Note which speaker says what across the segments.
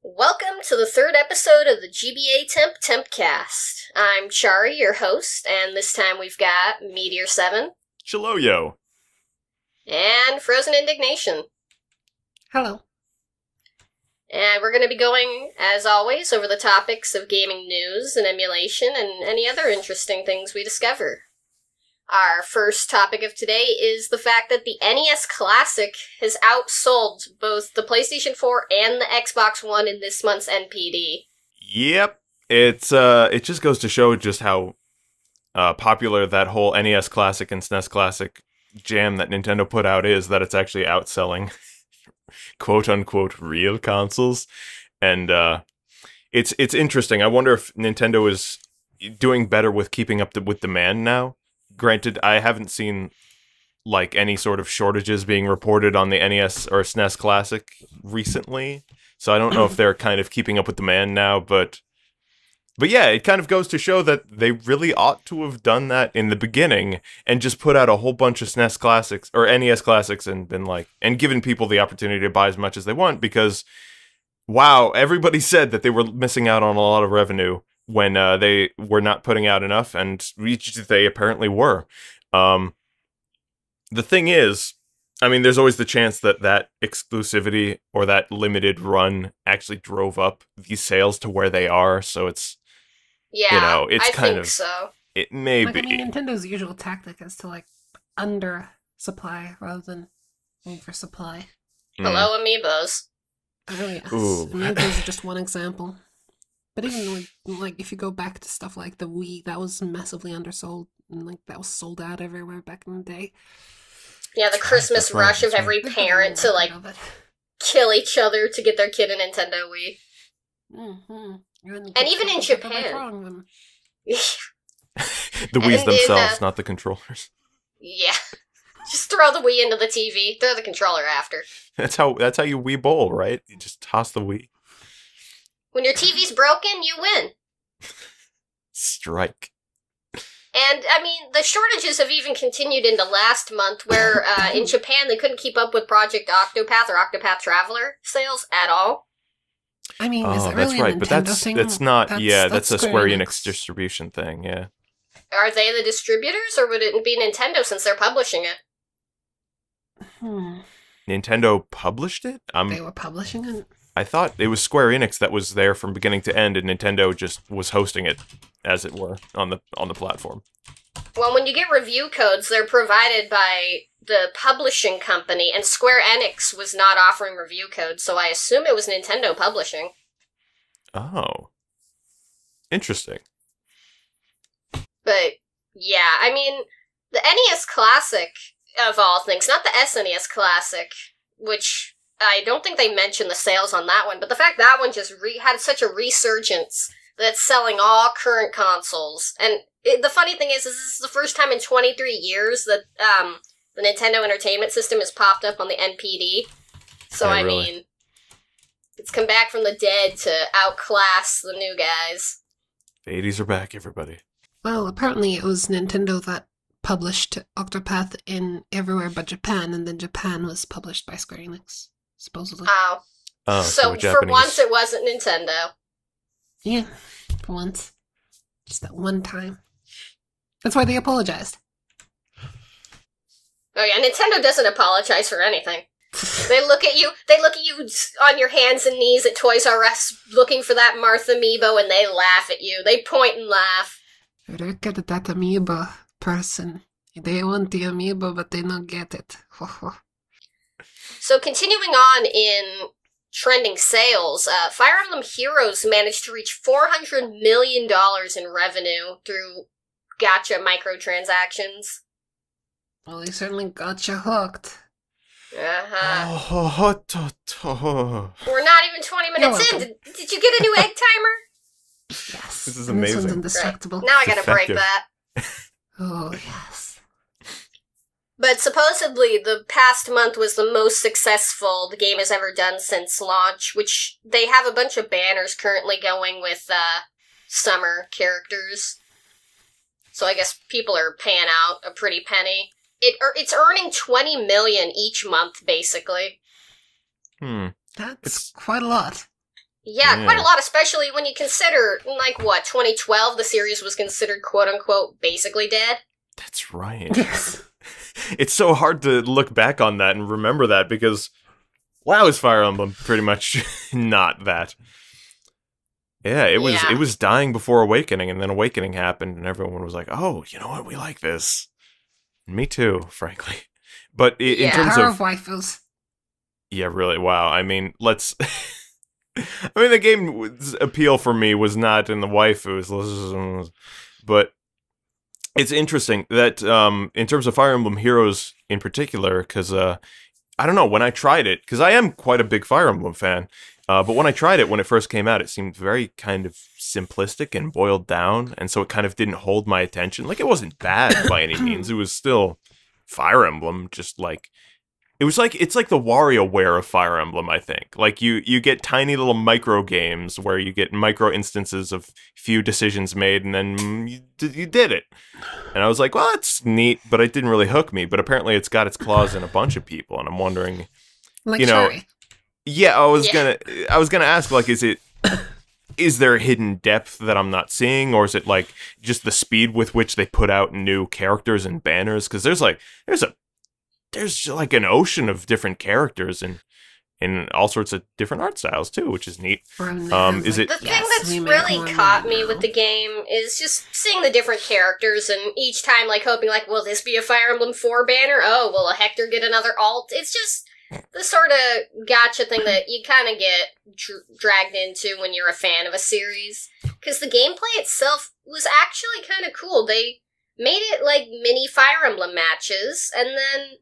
Speaker 1: Welcome to the third episode of the GBAtemp Tempcast. I'm Chary, your host, and this time we've got Meteor7
Speaker 2: Chaloyo.
Speaker 1: and FrozenIndignation.
Speaker 3: Hello.
Speaker 1: And we're going to be going, as always, over the topics of gaming news and emulation and any other interesting things we discover. Our first topic of today is the fact that the NES Classic has outsold both the PlayStation 4 and the Xbox One in this month's NPD.
Speaker 2: Yep. It just goes to show just how popular that whole NES Classic and SNES Classic jam that Nintendo put out is, that it's actually outselling quote-unquote real consoles. And it's interesting. I wonder if Nintendo is doing better with keeping up with demand now. Granted, I haven't seen like any sort of shortages being reported on the NES or SNES Classic recently, so I don't know if they're kind of keeping up with demand now, but yeah, it kind of goes to show that they really ought to have done that in the beginning and just put out a whole bunch of SNES Classics or NES Classics and been like, and given people the opportunity to buy as much as they want, because wow, everybody said that they were missing out on a lot of revenue when they were not putting out enough, and they apparently were. The thing is, I mean, there's always the chance that that exclusivity or that limited run actually drove up these sales to where they are, so it's,
Speaker 1: Yeah,
Speaker 2: it's
Speaker 1: I
Speaker 2: kind
Speaker 1: think
Speaker 2: of,
Speaker 1: so.
Speaker 2: it may
Speaker 3: I
Speaker 2: be.
Speaker 3: mean, Nintendo's usual tactic is to, under supply rather than over supply.
Speaker 1: Hello, Amiibos.
Speaker 3: Oh, yes.
Speaker 2: Ooh.
Speaker 3: Amiibos are just one example. But even, if you go back to stuff like the Wii, that was massively undersold, and, that was sold out everywhere back in the day.
Speaker 1: Yeah, the Christmas
Speaker 2: That's right,
Speaker 1: rush of
Speaker 2: that's
Speaker 1: every
Speaker 3: They've
Speaker 1: parent to,
Speaker 3: done a lot of it.
Speaker 1: kill each other to get their kid a Nintendo Wii.
Speaker 3: Mm-hmm.
Speaker 1: And even in Japan.
Speaker 2: The Wii's
Speaker 1: And
Speaker 2: themselves, not the controllers.
Speaker 1: Yeah. Just throw the Wii into the TV, throw the controller after.
Speaker 2: That's how you Wii bowl, right? You just toss the Wii.
Speaker 1: When your TV's broken, you win.
Speaker 2: Strike.
Speaker 1: And, I mean, the shortages have even continued into last month, where in Japan they couldn't keep up with Project Octopath or Octopath Traveler sales at all.
Speaker 3: I mean, is it
Speaker 2: that's
Speaker 3: really
Speaker 2: right,
Speaker 3: a
Speaker 2: but
Speaker 3: Nintendo thing?
Speaker 2: that's not. That's a Square Enix
Speaker 3: Enix
Speaker 2: distribution thing. Yeah.
Speaker 1: Are they the distributors, or would it be Nintendo since they're publishing it?
Speaker 2: Nintendo published it?
Speaker 3: They were publishing it?
Speaker 2: I thought it was Square Enix that was there from beginning to end, and Nintendo just was hosting it, as it were, on the platform.
Speaker 1: Well, when you get review codes, they're provided by the publishing company, and Square Enix was not offering review codes, so I assume it was Nintendo publishing.
Speaker 2: Oh. Interesting.
Speaker 1: But, yeah, I mean, the NES Classic, of all things, not the SNES Classic, which I don't think they mentioned the sales on that one, but the fact that one just had such a resurgence that it's selling all current consoles. And the funny thing is this is the first time in 23 years that the Nintendo Entertainment System has popped up on the NPD. So,
Speaker 2: Yeah,
Speaker 1: I
Speaker 2: really.
Speaker 1: mean, it's come back from the dead to outclass the new guys.
Speaker 2: The 80s are back, everybody.
Speaker 3: Well, apparently it was Nintendo that published Octopath in everywhere but Japan, and then Japan was published by Square Enix, supposedly.
Speaker 1: Oh.
Speaker 2: Oh,
Speaker 1: So, for
Speaker 2: Japanese.
Speaker 1: once, it wasn't Nintendo.
Speaker 3: Yeah, for once. Just that one time. That's why they apologized.
Speaker 1: Oh yeah, Nintendo doesn't apologize for anything. They look at you on your hands and knees at Toys R Us looking for that Martha Amiibo, and they laugh at you. They point and laugh.
Speaker 3: Look at that Amiibo person. They want the Amiibo, but they don't get it.
Speaker 1: So continuing on in trending sales, Fire Emblem Heroes managed to reach $400 million in revenue through gacha microtransactions.
Speaker 3: Well, they certainly got you hooked.
Speaker 1: Uh-huh. We're not even 20 minutes in. Did you get a new egg timer?
Speaker 3: Yes.
Speaker 2: This is
Speaker 3: and This one's
Speaker 2: amazing.
Speaker 3: indestructible.
Speaker 1: Now I gotta break
Speaker 2: effective.
Speaker 1: that.
Speaker 3: Oh, yes.
Speaker 1: But supposedly, the past month was the most successful the game has ever done since launch, which they have a bunch of banners currently going with summer characters. So I guess people are paying out a pretty penny. It's earning $20 million each month, basically.
Speaker 3: That's quite a lot.
Speaker 1: Yeah, quite a lot, especially when you consider, 2012, the series was considered quote-unquote basically dead.
Speaker 2: That's right. It's so hard to look back on that and remember that, because WoW is Fire Emblem pretty much not that. Yeah, it was dying before Awakening, and then Awakening happened, and everyone was like, oh, you know what, we like this. Me too, frankly. But in terms
Speaker 3: Power
Speaker 2: of
Speaker 3: waifus.
Speaker 2: Yeah, really, wow. I mean, the game's appeal for me was not in the waifus, but it's interesting that in terms of Fire Emblem Heroes in particular, because I don't know, when I tried it, because I am quite a big Fire Emblem fan, but when I tried it, when it first came out, it seemed very kind of simplistic and boiled down, and so it kind of didn't hold my attention. Like, it wasn't bad by any means, it was still Fire Emblem, just like... it's like the WarioWare of Fire Emblem, I think. Like, you get tiny little micro games where you get micro instances of few decisions made, and then you did it. And I was like, well, that's neat, but it didn't really hook me. But apparently it's got its claws in a bunch of people, and I'm wondering,
Speaker 3: Chary.
Speaker 2: Yeah, I was gonna ask, like, is there a hidden depth that I'm not seeing, or is it like just the speed with which they put out new characters and banners? Because there's like an ocean of different characters and all sorts of different art styles too, which is neat.
Speaker 1: The thing that's really caught me with the game is just seeing the different characters, and each time like hoping like, will this be a Fire Emblem 4 banner? Oh, will a Hector get another alt? It's just the sort of gotcha thing that you kind of get dragged into when you're a fan of a series. Because the gameplay itself was actually kind of cool. They made it like mini Fire Emblem matches, and then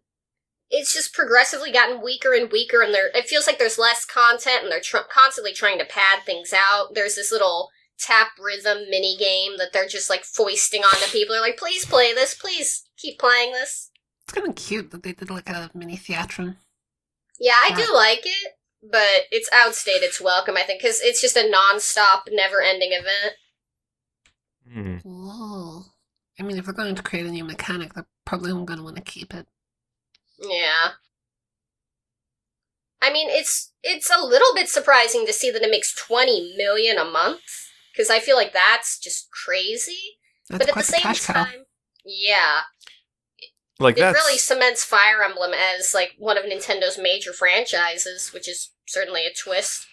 Speaker 1: it's just progressively gotten weaker and weaker, and it feels like there's less content, and they're constantly trying to pad things out. There's this little tap rhythm mini game that they're just like foisting onto people. They're like, please play this, please keep playing this.
Speaker 3: It's kind of cute that they did like a mini theatron.
Speaker 1: Yeah, I do like it, but it's outstayed its welcome, I think, because it's just a non-stop, never-ending event.
Speaker 3: Whoa. I mean, if they're going to create a new mechanic, they're probably going to want to keep it.
Speaker 1: Yeah. I mean, it's a little bit surprising to see that it makes $20 million a month, because I feel like that's just crazy.
Speaker 3: That's
Speaker 1: but at the same time, yeah.
Speaker 2: Like
Speaker 1: it really cements Fire Emblem as like one of Nintendo's major franchises, which is certainly a twist.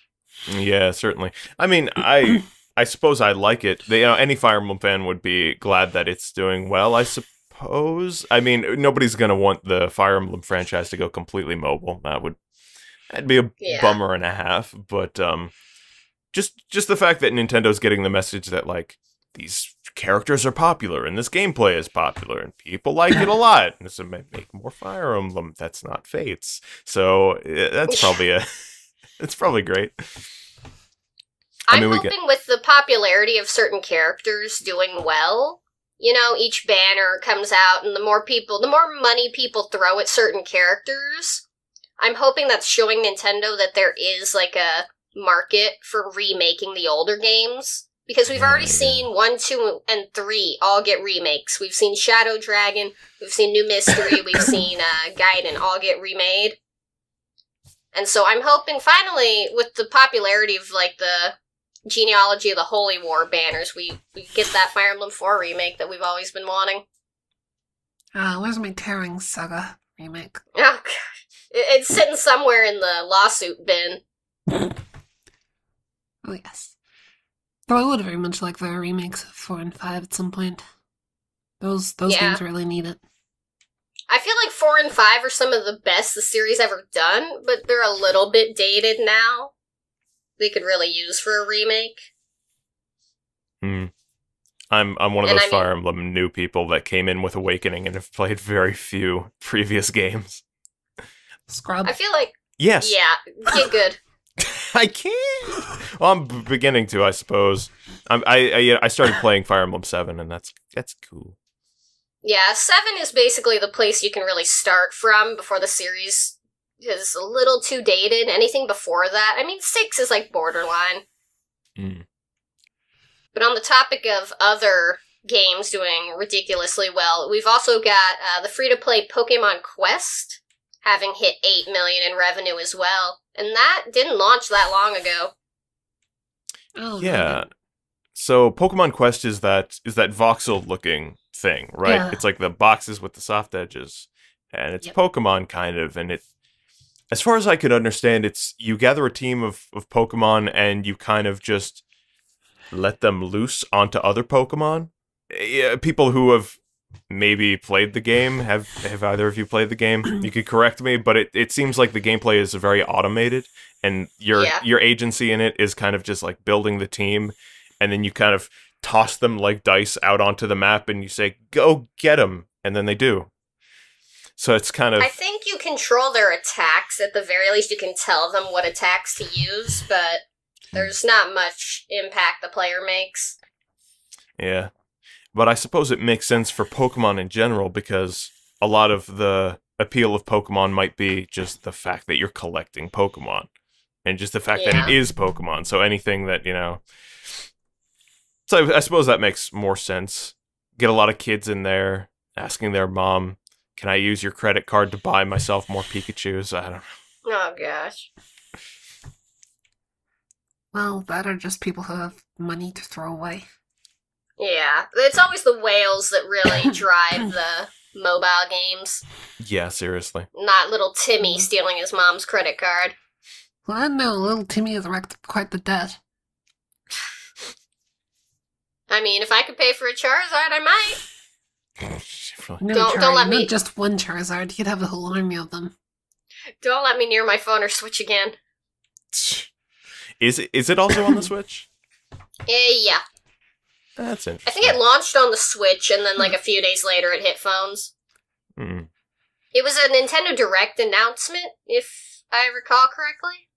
Speaker 2: Yeah, certainly. I mean, I suppose I like it. Any Fire Emblem fan would be glad that it's doing well, I suppose. I mean, nobody's going to want the Fire Emblem franchise to go completely mobile. That'd be a bummer and a half. But just the fact that Nintendo's getting the message that, like, these characters are popular and this gameplay is popular and people like it a lot, and so make more Fire Emblem. That's not Fates. So that's probably it's probably great.
Speaker 1: I'm hoping with the popularity of certain characters doing well, each banner comes out, and the more money people throw at certain characters, I'm hoping that's showing Nintendo that there is like a market for remaking the older games. Because we've already seen 1, 2, and 3 all get remakes. We've seen Shadow Dragon, we've seen New Mystery, we've seen Gaiden all get remade. And so I'm hoping finally, with the popularity of like the genealogy of the Holy War banners, we get that Fire Emblem 4 remake that we've always been wanting.
Speaker 3: Where's my Tearing Saga remake?
Speaker 1: Oh, God. It's sitting somewhere in the lawsuit bin.
Speaker 3: Oh, yes. Though I would very much like their remakes of 4 and 5 at some point. Those games really need it.
Speaker 1: I feel like 4 and 5 are some of the best the series ever done, but they're a little bit dated now. They could really use for a remake.
Speaker 2: I'm one of those Fire Emblem new people that came in with Awakening and have played very few previous games.
Speaker 3: Scrub.
Speaker 1: I feel like...
Speaker 2: Yes.
Speaker 1: Yeah, get good.
Speaker 2: I can't. Well, I'm beginning to, I suppose. I started playing Fire Emblem 7, and that's cool.
Speaker 1: Yeah, 7 is basically the place you can really start from before the series is a little too dated. Anything before that, 6 is like borderline. But on the topic of other games doing ridiculously well, we've also got the free-to-play Pokemon Quest having hit $8 million in revenue as well. And that didn't launch that long ago.
Speaker 3: Oh,
Speaker 2: Yeah. So Pokemon Quest is that voxel looking thing, right?
Speaker 3: Yeah.
Speaker 2: It's like the boxes with the soft edges, and it's
Speaker 3: Yep.
Speaker 2: Pokemon kind of, and it, as far as I could understand, it's you gather a team of Pokemon and you kind of just let them loose onto other Pokemon. Yeah, people who have maybe played the game, have either of you played the game? You could correct me, but it seems like the gameplay is very automated, and your agency in it is kind of just like building the team, and then you kind of toss them like dice out onto the map, and you say, "Go get them," and then they do. So it's kind of...
Speaker 1: I think you control their attacks. At the very least, you can tell them what attacks to use, but there's not much impact the player makes.
Speaker 2: Yeah. But I suppose it makes sense for Pokemon in general, because a lot of the appeal of Pokemon might be just the fact that you're collecting Pokemon. And just the fact that it is Pokemon. So anything that, So I suppose that makes more sense. Get a lot of kids in there asking their mom, "Can I use your credit card to buy myself more Pikachus?" I don't know.
Speaker 1: Oh, gosh.
Speaker 3: Well, that are just people who have money to throw away.
Speaker 1: Yeah, it's always the whales that really drive the mobile games.
Speaker 2: Yeah, seriously.
Speaker 1: Not little Timmy stealing his mom's credit card.
Speaker 3: Well, I know little Timmy has wrecked quite the debt.
Speaker 1: I mean, if I could pay for a Charizard, I might.
Speaker 3: No,
Speaker 1: Don't let me...
Speaker 3: Not just one Charizard, you'd have a whole army of them.
Speaker 1: Don't let me near my phone or Switch again.
Speaker 2: Is it also on the Switch?
Speaker 1: Yeah.
Speaker 2: That's
Speaker 1: I
Speaker 2: interesting.
Speaker 1: think it launched on the Switch, and then like a few days later it hit phones.
Speaker 2: Mm.
Speaker 1: It was a Nintendo Direct announcement, if I recall correctly.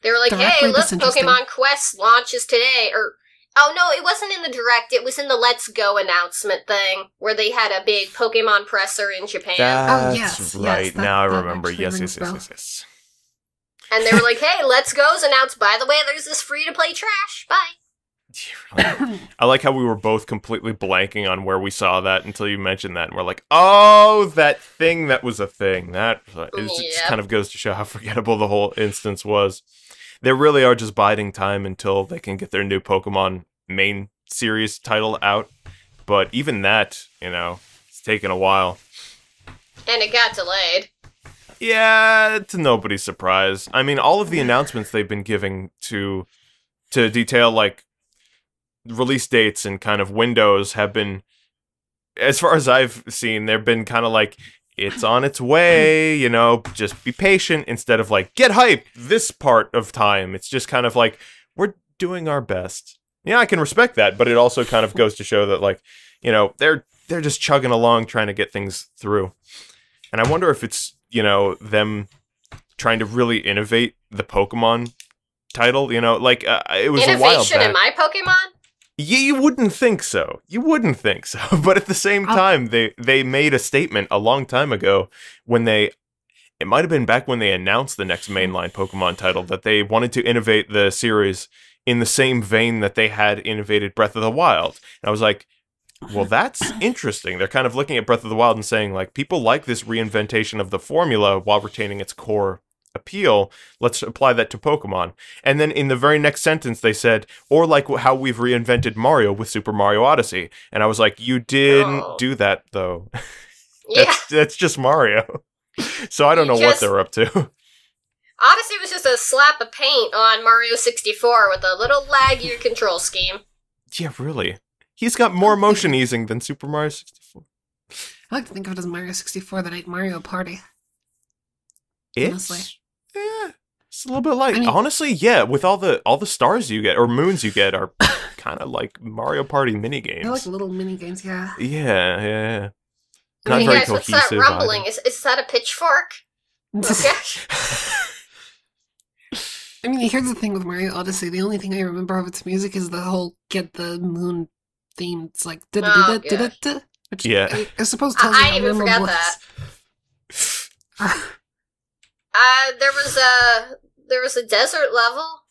Speaker 1: They were like,
Speaker 3: Directly,
Speaker 1: hey, look,
Speaker 3: that's interesting.
Speaker 1: Pokemon Quest launches today. Or, oh no, it wasn't in the Direct, it was in the Let's Go announcement thing, where they had a big Pokemon presser in Japan.
Speaker 2: That's
Speaker 3: yes,
Speaker 2: right.
Speaker 3: yes,
Speaker 2: Now I
Speaker 3: that
Speaker 2: remember.
Speaker 3: actually
Speaker 2: Yes,
Speaker 3: rings
Speaker 2: yes,
Speaker 3: a
Speaker 2: yes,
Speaker 3: bell.
Speaker 2: yes.
Speaker 1: And they were like, hey, Let's Go's announced, by the way, there's this free-to-play trash. Bye.
Speaker 2: I like how we were both completely blanking on where we saw that until you mentioned that, and we're like, "Oh, that thing that was a thing." That it just kind of goes to show how forgettable the whole instance was. They really are just biding time until they can get their new Pokemon main series title out. But even that, it's taken a while.
Speaker 1: And it got delayed.
Speaker 2: Yeah, to nobody's surprise. I mean, all of the announcements they've been giving to detail, like, release dates and kind of windows have been, as far as I've seen, they've been kind of like, it's on its way, just be patient, instead of like, get hype this part of time. It's just kind of like, we're doing our best. Yeah, I can respect that, but it also kind of goes to show that, like, they're just chugging along trying to get things through. And I wonder if it's, them trying to really innovate the Pokemon title, it was a while back.
Speaker 1: Innovation in my Pokemon?
Speaker 2: You wouldn't think so. But at the same time, they made a statement a long time ago when it might have been back when they announced the next mainline Pokemon title, that they wanted to innovate the series in the same vein that they had innovated Breath of the Wild. And I was like, well, that's interesting. They're kind of looking at Breath of the Wild and saying, like, people like this reinventation of the formula while retaining its core appeal. Let's apply that to Pokemon. And then in the very next sentence they said, or like how we've reinvented Mario with Super Mario Odyssey. And I was like, you didn't do that though. That's just Mario. So I don't know what they're up to.
Speaker 1: Odyssey was just a slap of paint on Mario 64 with a little laggier control scheme.
Speaker 2: Yeah, really. He's got more motion easing than Super Mario 64.
Speaker 3: I like to think of it as Mario 64 that ain't Mario Party. Honestly.
Speaker 2: It's a little bit like, honestly, yeah, with all the stars you get, or moons you get, are kind of like Mario Party minigames.
Speaker 3: They're like little minigames, yeah.
Speaker 2: Yeah.
Speaker 1: Hey guys, what's that rumbling? Is that a pitchfork? Okay.
Speaker 3: I mean, here's the thing with Mario Odyssey. The only thing I remember of its music is the whole Get the Moon theme. It's like, da-da-da-da-da-da, which I suppose tells you how
Speaker 1: I even forgot that. There was a desert level.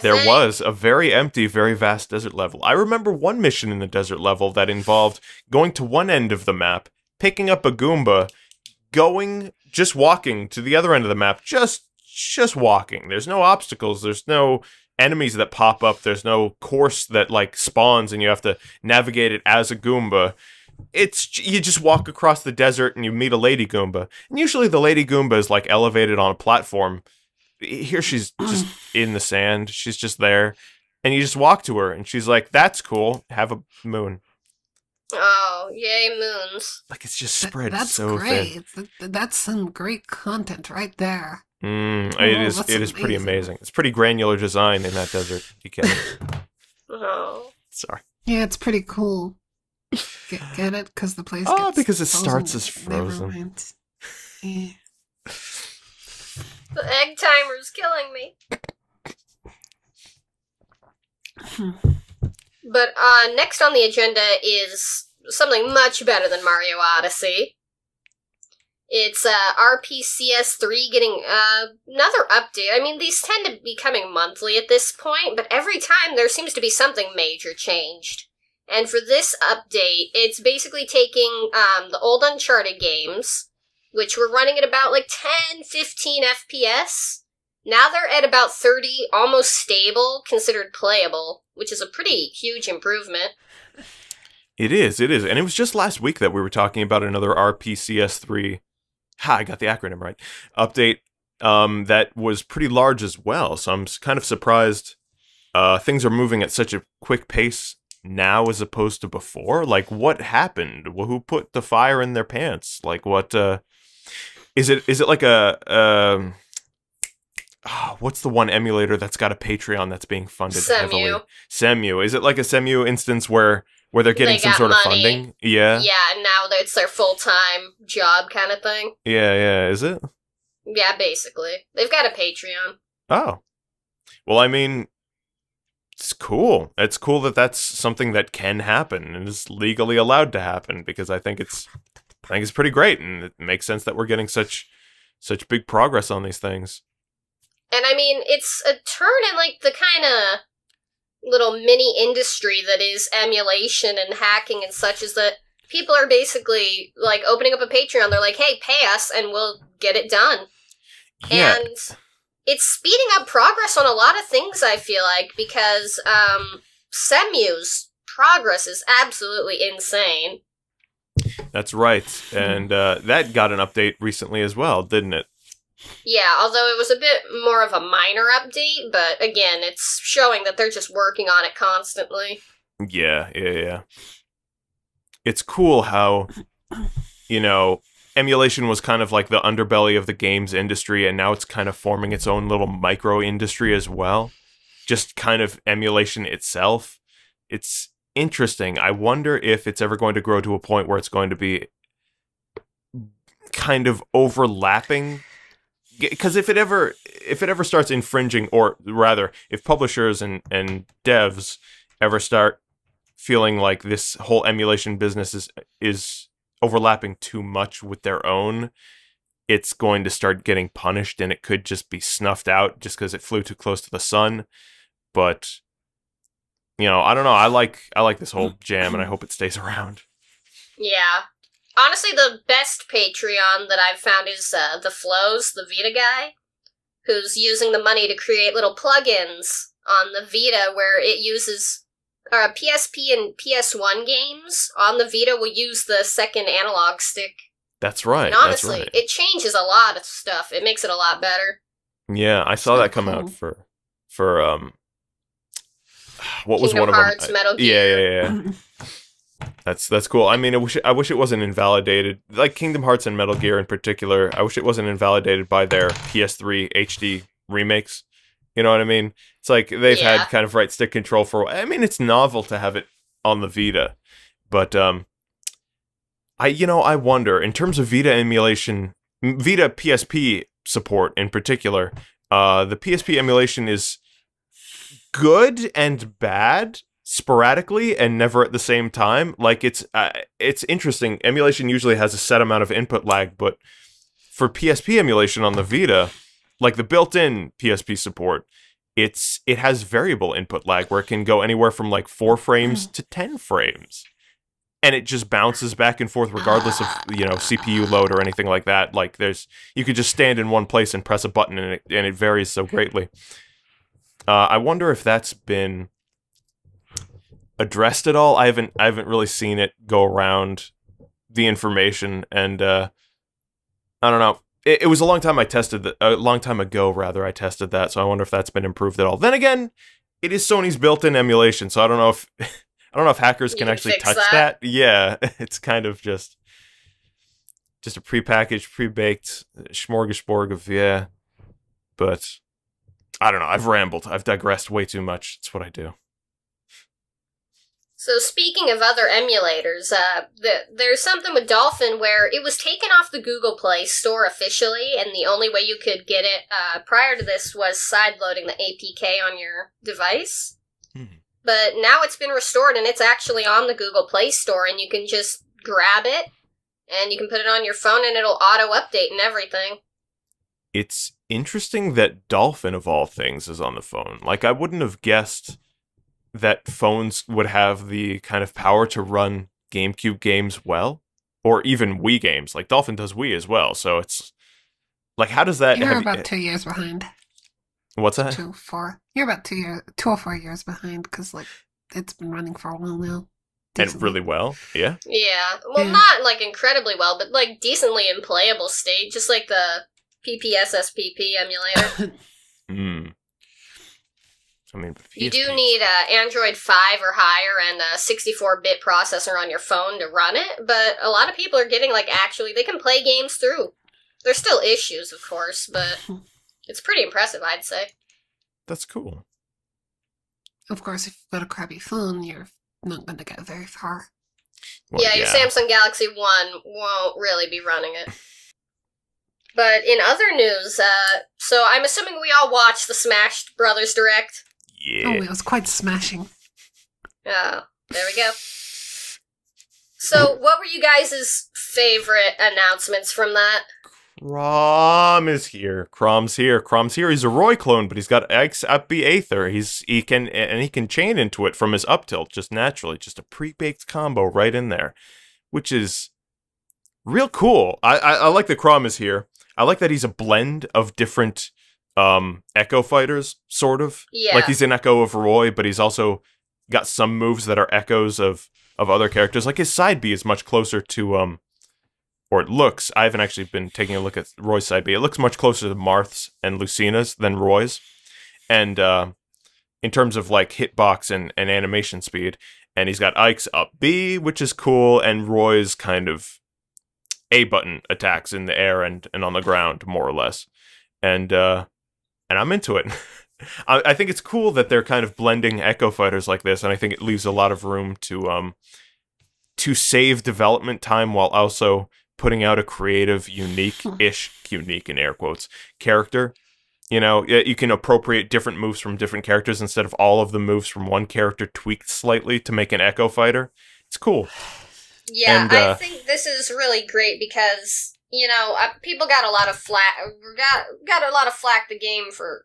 Speaker 2: There was a very empty, very vast desert level. I remember one mission in the desert level that involved going to one end of the map, picking up a Goomba, just walking to the other end of the map, just walking. There's no obstacles. There's no enemies that pop up. There's no course that like spawns and you have to navigate it as a Goomba. You just walk across the desert and you meet a Lady Goomba. And usually the Lady Goomba is like elevated on a platform. Here she's just in the sand. She's just there. And you just walk to her and she's like, that's cool. Have a moon.
Speaker 1: Oh, yay moons.
Speaker 2: Like it's just spread
Speaker 3: that's
Speaker 2: so
Speaker 3: great.
Speaker 2: thin.
Speaker 3: That's some great content right there.
Speaker 2: It is pretty amazing. It's pretty granular design in that desert. You get it.
Speaker 1: Oh.
Speaker 2: Sorry.
Speaker 3: Yeah, it's pretty cool. Get it? Because the place
Speaker 2: Oh,
Speaker 3: gets
Speaker 2: because it
Speaker 3: frozen.
Speaker 2: starts as frozen.
Speaker 3: Never mind. Yeah.
Speaker 1: The egg timer's killing me. But next on the agenda is something much better than Mario Odyssey. It's RPCS3 getting another update. I mean, these tend to be coming monthly at this point, but every time there seems to be something major changed. And for this update, it's basically taking the old Uncharted games, which were running at about like 10, 15 FPS. Now they're at about 30, almost stable, considered playable, which is a pretty huge improvement.
Speaker 2: It is. And it was just last week that we were talking about another RPCS3, I got the acronym right, update that was pretty large as well. So I'm kind of surprised things are moving at such a quick pace now as opposed to before. Like, what happened? Who put the fire in their pants? Like, what, is it like a, what's the one emulator that's got a Patreon that's being funded heavily? Semu. Is it like a Semu instance where they're getting some sort of funding? Yeah.
Speaker 1: Yeah, and now it's their full-time job kind of thing.
Speaker 2: Yeah. Is it?
Speaker 1: Yeah, basically. They've got a Patreon.
Speaker 2: Oh. Well, I mean, it's cool. It's cool that that's something that can happen and is legally allowed to happen, because I think it's pretty great, and it makes sense that we're getting such big progress on these things.
Speaker 1: And I mean, it's a turn in like the kind of little mini industry that is emulation and hacking and such, is that people are basically like opening up a Patreon. They're like, hey, pay us and we'll get it done.
Speaker 2: Yeah.
Speaker 1: And it's speeding up progress on a lot of things, I feel like, because Semu's progress is absolutely insane.
Speaker 2: That's right. And that got an update recently as well, didn't it?
Speaker 1: Yeah, although it was a bit more of a minor update, but again, it's showing that they're just working on it constantly. Yeah.
Speaker 2: It's cool how, emulation was kind of like the underbelly of the games industry, and now it's kind of forming its own little micro industry as well. Just kind of emulation itself. It's interesting. I wonder if it's ever going to grow to a point where it's going to be kind of overlapping. Because if it ever starts infringing, or rather, if publishers and devs ever start feeling like this whole emulation business is overlapping too much with their own, it's going to start getting punished, and it could just be snuffed out just because it flew too close to the sun. But I don't know. I like this whole jam, and I hope it stays around.
Speaker 1: Yeah. Honestly, the best Patreon that I've found is the Flows, the Vita guy, who's using the money to create little plugins on the Vita where it uses PSP and PS1 games on the Vita will use the second analog stick.
Speaker 2: That's right.
Speaker 1: And honestly,
Speaker 2: that's right.
Speaker 1: It changes a lot of stuff. It makes it a lot better.
Speaker 2: Yeah, I saw that come out for what was
Speaker 1: Kingdom
Speaker 2: one
Speaker 1: Hearts,
Speaker 2: of them?
Speaker 1: Metal Gear.
Speaker 2: Yeah. That's cool. I mean, I wish it wasn't invalidated. Like Kingdom Hearts and Metal Gear in particular, I wish it wasn't invalidated by their PS3 HD remakes. You know what I mean? It's like they've had kind of right stick control for. I mean, it's novel to have it on the Vita, but I wonder in terms of Vita emulation, Vita PSP support in particular. The PSP emulation is good and bad sporadically and never at the same time. Like it's interesting. Emulation usually has a set amount of input lag, but for PSP emulation on the Vita, like the built-in PSP support, it has variable input lag where it can go anywhere from like 4 frames to 10 frames. And it just bounces back and forth regardless of, CPU load or anything like that. Like you could just stand in one place and press a button and it varies so greatly. I wonder if that's been addressed at all. I haven't really seen it go around the information, and I don't know. It was a long time a long time ago rather. I tested that, so I wonder if that's been improved at all. Then again, it is Sony's built-in emulation, so I don't know if hackers can actually touch that. Yeah, it's kind of just a prepackaged, pre-baked smorgasbord of But I don't know. I've rambled. I've digressed way too much. It's what I do.
Speaker 1: So speaking of other emulators, there's something with Dolphin where it was taken off the Google Play Store officially, and the only way you could get it prior to this was sideloading the APK on your device. But now it's been restored, and it's actually on the Google Play Store, and you can just grab it, and you can put it on your phone, and it'll auto-update and everything.
Speaker 2: It's interesting that Dolphin, of all things, is on the phone. Like, I wouldn't have guessed that phones would have the kind of power to run GameCube games well, or even Wii games. Like, Dolphin does Wii as well, so it's... Like, how does that...
Speaker 3: You're about 2 years behind.
Speaker 2: What's that?
Speaker 3: 2 You're about 2 or 4 years behind, because, like, it's been running for a while now.
Speaker 2: Decently. And really well, yeah?
Speaker 1: Yeah. Well, not, like, incredibly well, but, like, decently in playable state, just like the PPSSPP emulator.
Speaker 2: I mean,
Speaker 1: you do need Android 5 or higher and a 64-bit processor on your phone to run it, but a lot of people are getting, like, actually, they can play games through. There's still issues, of course, but it's pretty impressive, I'd say.
Speaker 2: That's cool.
Speaker 3: Of course, if you've got a crappy phone, you're not going to get very far.
Speaker 1: Well, yeah, your Samsung Galaxy 1 won't really be running it. But in other news, so I'm assuming we all watched the Smash Brothers Direct.
Speaker 2: Yeah.
Speaker 3: Oh, it was quite smashing.
Speaker 1: Oh, there we go. So, what were you guys' favorite announcements from that?
Speaker 2: Crom is here. Crom's here. He's a Roy clone, but he's got X up the Aether. He can chain into it from his up tilt just naturally. Just a pre-baked combo right in there, which is real cool. I like that Crom is here. I like that he's a blend of different Echo fighters, sort of.
Speaker 1: Yeah.
Speaker 2: Like he's an Echo of Roy, but he's also got some moves that are echoes of other characters. Like his side B is much closer to, or it looks, I haven't actually been taking a look at Roy's side B. It looks much closer to Marth's and Lucina's than Roy's. And in terms of like hitbox and animation speed. And he's got Ike's up B, which is cool, and Roy's kind of A-button attacks in the air and on the ground, more or less. And I'm into it. I think it's cool that they're kind of blending Echo fighters like this, and I think it leaves a lot of room to save development time while also putting out a creative, unique in air quotes, character. You know, you can appropriate different moves from different characters instead of all of the moves from one character tweaked slightly to make an Echo fighter. It's cool.
Speaker 1: Yeah, and, I think this is really great because, you know, people got a lot of flack the game for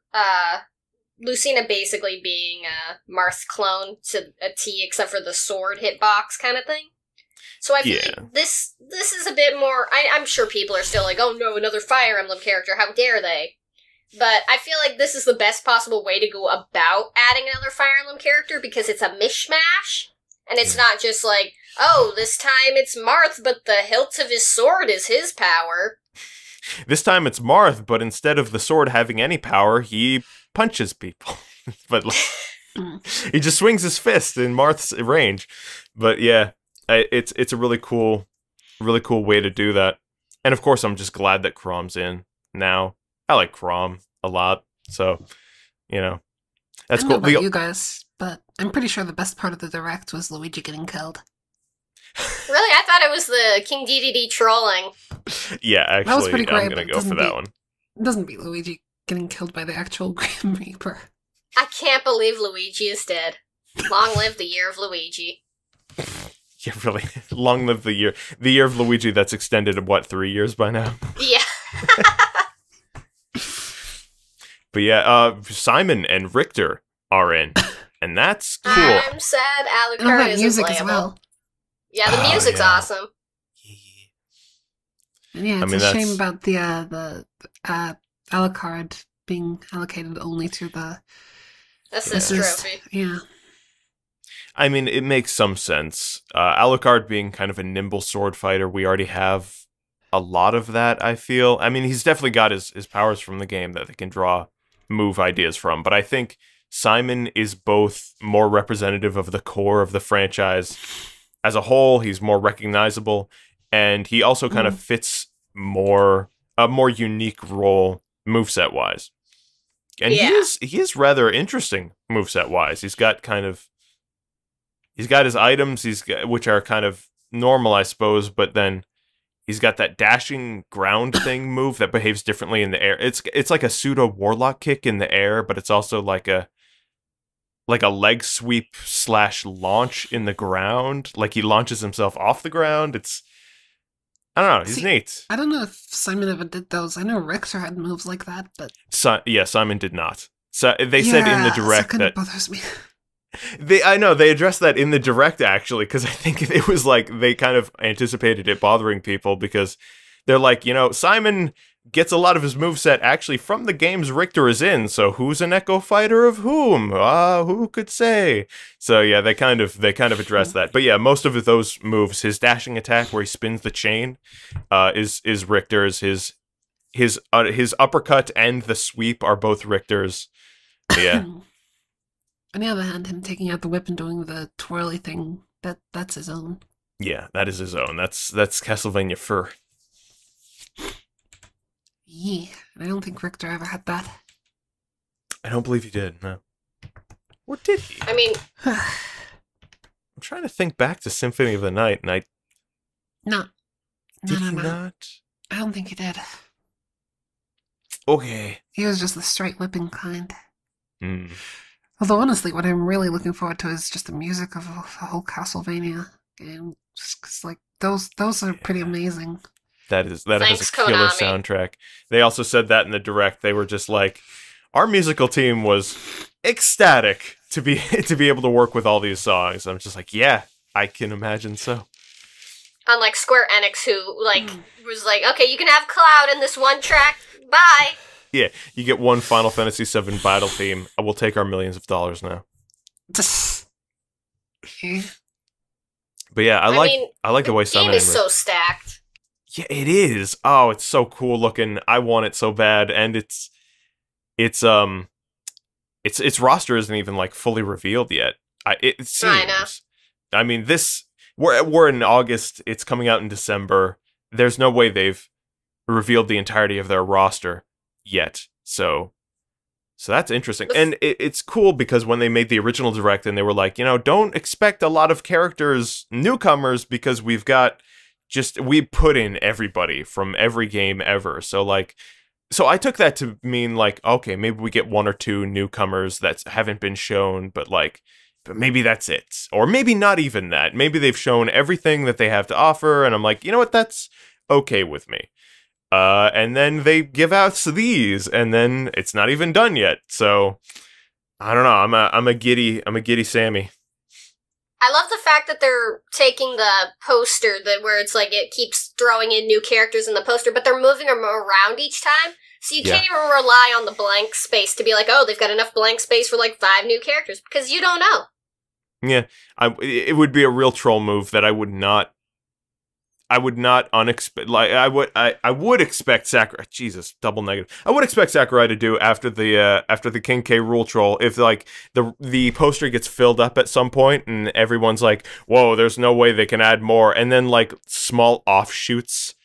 Speaker 1: Lucina basically being a Marth clone to a T, except for the sword hitbox kind of thing. So I feel like this is a bit more. I'm sure people are still like, oh no, another Fire Emblem character, how dare they? But I feel like this is the best possible way to go about adding another Fire Emblem character because it's a mishmash. And it's not just like, oh, this time it's Marth, but the hilt of his sword is his power.
Speaker 2: This time it's Marth, but instead of the sword having any power, he punches people. But he just swings his fist in Marth's range. But yeah, it's a really cool way to do that. And of course, I'm just glad that Crom's in now. I like Crom a lot, so you know that's cool.
Speaker 3: I don't know about you guys, but I'm pretty sure the best part of the Direct was Luigi getting killed.
Speaker 1: Really? I thought it was the King DDD trolling.
Speaker 2: Yeah, actually,
Speaker 3: that was pretty great,
Speaker 2: I'm going to go for that one.
Speaker 3: It doesn't beat Luigi getting killed by the actual Grim Reaper.
Speaker 1: I can't believe Luigi is dead. Long live the year of Luigi.
Speaker 2: Yeah, really. Long live the year. The year of Luigi that's extended to, what, 3 years by now?
Speaker 1: Yeah.
Speaker 2: But yeah, Simon and Richter are in. And that's cool.
Speaker 1: I'm sad Alucard isn't
Speaker 3: music
Speaker 1: playable.
Speaker 3: as well.
Speaker 1: Yeah, the music's awesome.
Speaker 3: Yeah, it's a shame about the Alucard being allocated only to the
Speaker 1: That's his trophy.
Speaker 3: Yeah.
Speaker 2: I mean, it makes some sense. Alucard being kind of a nimble sword fighter, we already have a lot of that, I feel. I mean, he's definitely got his powers from the game that they can draw move ideas from, but I think Simon is both more representative of the core of the franchise as a whole, he's more recognizable, and he also kind of fits a more unique role moveset-wise. And he is rather interesting moveset-wise. He's got his items, which are kind of normal, I suppose, but then he's got that dashing ground thing move that behaves differently in the air. It's like a pseudo warlock kick in the air, but it's also like a leg sweep / launch in the ground. Like he launches himself off the ground. I don't know. He's neat.
Speaker 3: I don't know if Simon ever did those. I know Richter had moves like that, but
Speaker 2: Simon did not. So they said in the direct that
Speaker 3: bothers me.
Speaker 2: I know they addressed that in the direct actually, because I think it was like they kind of anticipated it bothering people because they're like, Simon gets a lot of his moveset actually from the games Richter is in, so who's an echo fighter of whom? Who could say? So yeah, they kind of addressed that. But yeah, most of those moves, his dashing attack where he spins the chain, is Richter's. His uppercut and the sweep are both Richter's. Yeah.
Speaker 3: On the other hand, him taking out the whip and doing the twirly thing, that's his own.
Speaker 2: Yeah, that is his own. That's Castlevania fur.
Speaker 3: Yeah, and I don't think Richter ever had that.
Speaker 2: I don't believe he did, no. Or did he?
Speaker 1: I mean...
Speaker 2: I'm trying to think back to Symphony of the Night, and
Speaker 3: No.
Speaker 2: Did he not?
Speaker 3: I don't think he did.
Speaker 2: Okay.
Speaker 3: He was just the straight whipping kind.
Speaker 2: Hmm.
Speaker 3: Although, honestly, what I'm really looking forward to is just the music of the whole Castlevania game. Just 'cause, like, those are pretty amazing.
Speaker 2: That has a
Speaker 1: Thanks,
Speaker 2: killer
Speaker 1: Konami.
Speaker 2: soundtrack. They also said that in the direct. They were just like, our musical team was ecstatic to be able to work with all these songs. I'm just like, yeah, I can imagine so.
Speaker 1: Unlike Square Enix, who was like, okay, you can have Cloud in this one track. Bye.
Speaker 2: Yeah, you get one Final Fantasy VII battle theme. We'll take our millions of dollars now.
Speaker 3: Okay.
Speaker 2: But yeah, I like the way Simon
Speaker 1: game is so stacked.
Speaker 2: Yeah, it is. Oh, it's so cool looking. I want it so bad, and its roster isn't even like fully revealed yet. It seems.
Speaker 1: I know.
Speaker 2: I mean, we're in August. It's coming out in December. There's no way they've revealed the entirety of their roster yet. So that's interesting. And it's cool because when they made the original direct and they were like, don't expect a lot of characters, newcomers, because we put in everybody from every game ever. So I took that to mean like, okay, maybe we get one or two newcomers that haven't been shown, but maybe that's it. Or maybe not even that. Maybe they've shown everything that they have to offer, and I'm like, you know what, that's okay with me. And then they give out these, and then it's not even done yet. So I don't know. I'm a giddy Sammy.
Speaker 1: I love the fact that they're taking the poster where it's like it keeps throwing in new characters in the poster, but they're moving them around each time. So you can't even rely on the blank space to be like, oh, they've got enough blank space for 5 new characters, because you don't know.
Speaker 2: Yeah, it would be a real troll move that I would not unexpect. I would expect Sakurai. Jesus, double negative. I would expect Sakurai to do after the King K rule troll if the poster gets filled up at some point and everyone's like, whoa, there's no way they can add more, and then small offshoots,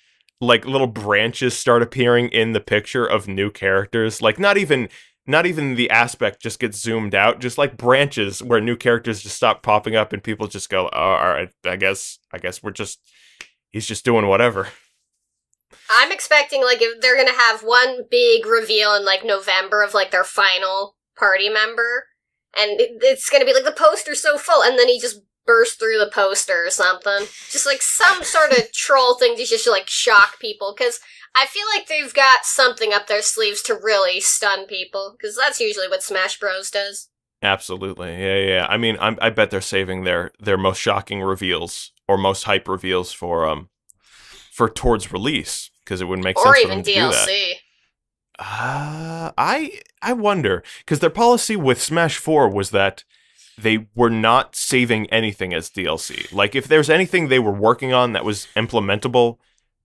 Speaker 2: little branches start appearing in the picture of new characters. Not even the aspect just gets zoomed out, just branches where new characters just stop popping up and people just go, oh, all right, I guess he's just doing whatever.
Speaker 1: I'm expecting, if they're gonna have one big reveal in, November of, their final party member, and it's gonna be, the poster's so full, and then he just bursts through the poster or something. Just, some sort of troll thing to just, shock people, because I feel like they've got something up their sleeves to really stun people, because that's usually what Smash Bros. Does.
Speaker 2: Absolutely, yeah. I mean, I bet they're saving their most shocking reveals or most hype reveals for towards release, because it would make sense for them to do that. I wonder, because their policy with Smash 4 was that they were not saving anything as DLC. Like, if there's anything they were working on that was implementable,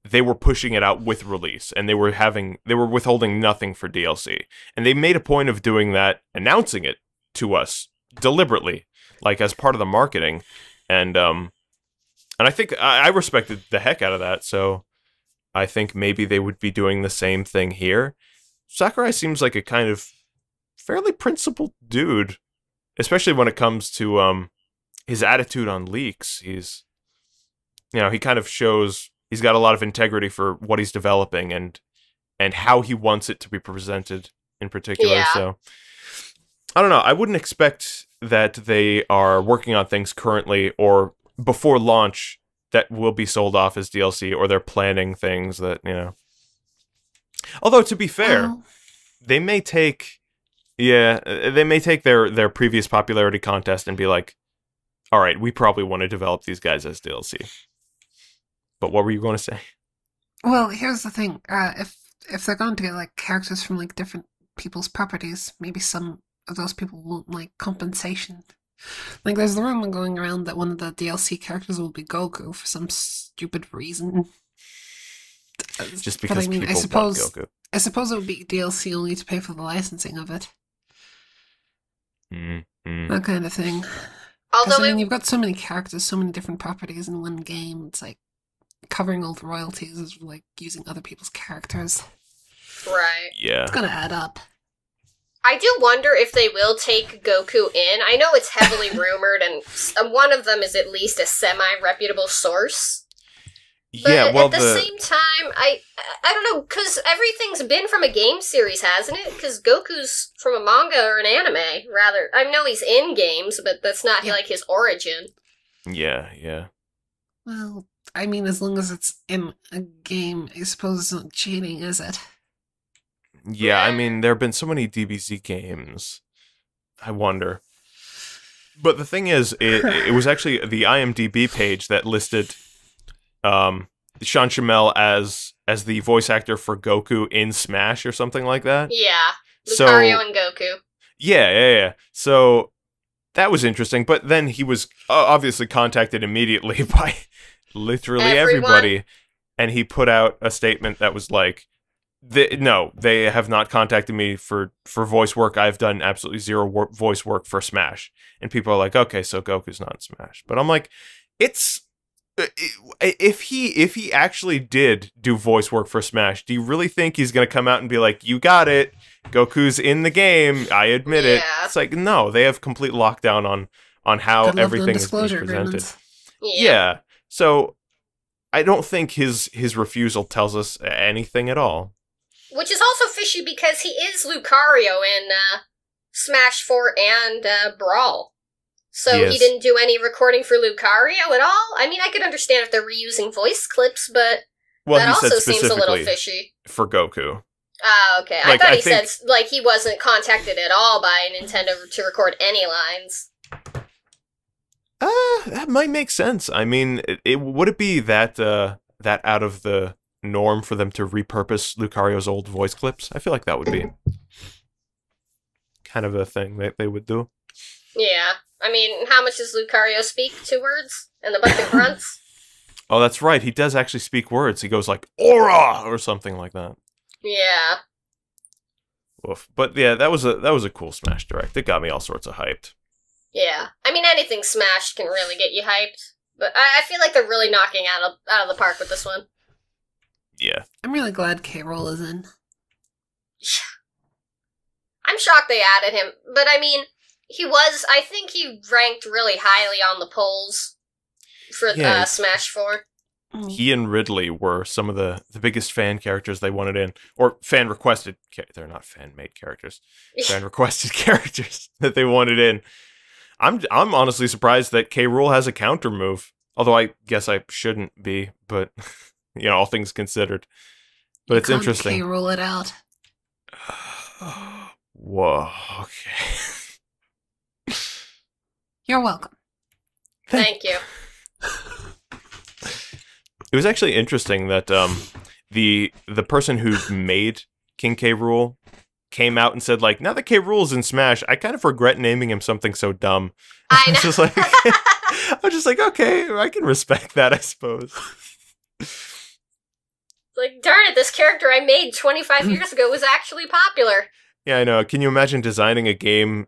Speaker 2: they were pushing it out with release, and they were withholding nothing for DLC. And they made a point of doing that, announcing it to us deliberately, like as part of the marketing. And I think I respected the heck out of that, so I think maybe they would be doing the same thing here. Sakurai seems like a kind of fairly principled dude, especially when it comes to his attitude on leaks. He's, he kind of shows he's got a lot of integrity for what he's developing and how he wants it to be presented in particular.
Speaker 1: Yeah.
Speaker 2: So I don't know. I wouldn't expect that they are working on things currently or before launch that will be sold off as DLC, or they're planning things that, Although, to be fair, they may take their previous popularity contest and be like, all right, we probably want to develop these guys as DLC. But what were you going to say?
Speaker 3: Well, here's the thing. If they're going to get, like, characters from, like, different people's properties, maybe some of those people want, like, compensation. Like, there's the rumor going around that one of the DLC characters will be Goku for some stupid reason.
Speaker 2: Just because people want Goku.
Speaker 3: I suppose it would be DLC only to pay for the licensing of it. That kind of thing.
Speaker 1: Although
Speaker 3: you've got so many characters, so many different properties in one game. It's like covering all the royalties is like using other people's characters.
Speaker 1: Right.
Speaker 2: Yeah.
Speaker 3: It's gonna add up.
Speaker 1: I do wonder if they will take Goku in. I know it's heavily rumored, and one of them is at least a semi-reputable source. But at the same time, I don't know, because everything's been from a game series, hasn't it? Because Goku's from a manga or an anime, rather. I know he's in games, but that's not, like, his origin.
Speaker 2: Yeah.
Speaker 3: Well, I mean, as long as it's in a game, I suppose it's not cheating, is it?
Speaker 2: Yeah, I mean, there have been so many DBZ games. I wonder. But the thing is, it was actually the IMDb page that listed Sean Schimmel as the voice actor for Goku in Smash or something like that.
Speaker 1: Yeah, Lucario and Goku.
Speaker 2: Yeah. So that was interesting. But then he was obviously contacted immediately by literally everybody, and he put out a statement that was like, "No, they have not contacted me for voice work. I've done absolutely zero voice work for Smash." And people are like, "Okay, so Goku's not in Smash." But I'm like, if he actually did do voice work for Smash, do you really think he's going to come out and be like, "You got it, Goku's in the game, I admit it"? It's like, no, they have complete lockdown on how everything is being presented. Yeah. So I don't think his refusal tells us anything at all. Which
Speaker 1: is also fishy because he is Lucario in Smash 4 and Brawl. So he didn't do any recording for Lucario at all? I mean, I could understand if they're reusing voice clips, but that also seems a little fishy.
Speaker 2: For Goku.
Speaker 1: Okay. Like, I thought he said, like, he wasn't contacted at all by Nintendo to record any lines.
Speaker 2: That might make sense. I mean, would it be that out of the norm for them to repurpose Lucario's old voice clips? I feel like that would be kind of a thing that they would do.
Speaker 1: Yeah. I mean, how much does Lucario speak? 2 words? And a bunch of grunts?
Speaker 2: Oh, that's right. He does actually speak words. He goes like, "Aura!" or something like that.
Speaker 1: Yeah.
Speaker 2: Woof. But yeah, that was a cool Smash Direct. It got me all sorts of hyped.
Speaker 1: Yeah. I mean, anything Smash can really get you hyped. But I feel like they're really knocking out of the park with this one.
Speaker 2: Yeah.
Speaker 3: I'm really glad K-Roll is in.
Speaker 1: I'm shocked they added him. But I mean, I think he ranked really highly on the polls for Smash 4.
Speaker 2: He and Ridley were some of the biggest fan characters they wanted in. Or fan-requested. They're not fan-made characters. Fan-requested characters that they wanted in. I'm honestly surprised that K. Rool has a counter move. Although I guess I shouldn't be, but all things considered. But it's interesting.
Speaker 3: K. Rool it out.
Speaker 2: Whoa. Okay.
Speaker 3: You're welcome.
Speaker 1: Thank you.
Speaker 2: It was actually interesting that the person who made King K. Rool came out and said, like, now that K. Rool's in Smash, I kind of regret naming him something so dumb.
Speaker 1: I know.
Speaker 2: I was just like, okay, I can respect that, I suppose.
Speaker 1: Like, darn it, this character I made 25 years ago was actually popular.
Speaker 2: Yeah, I know. Can you imagine designing a game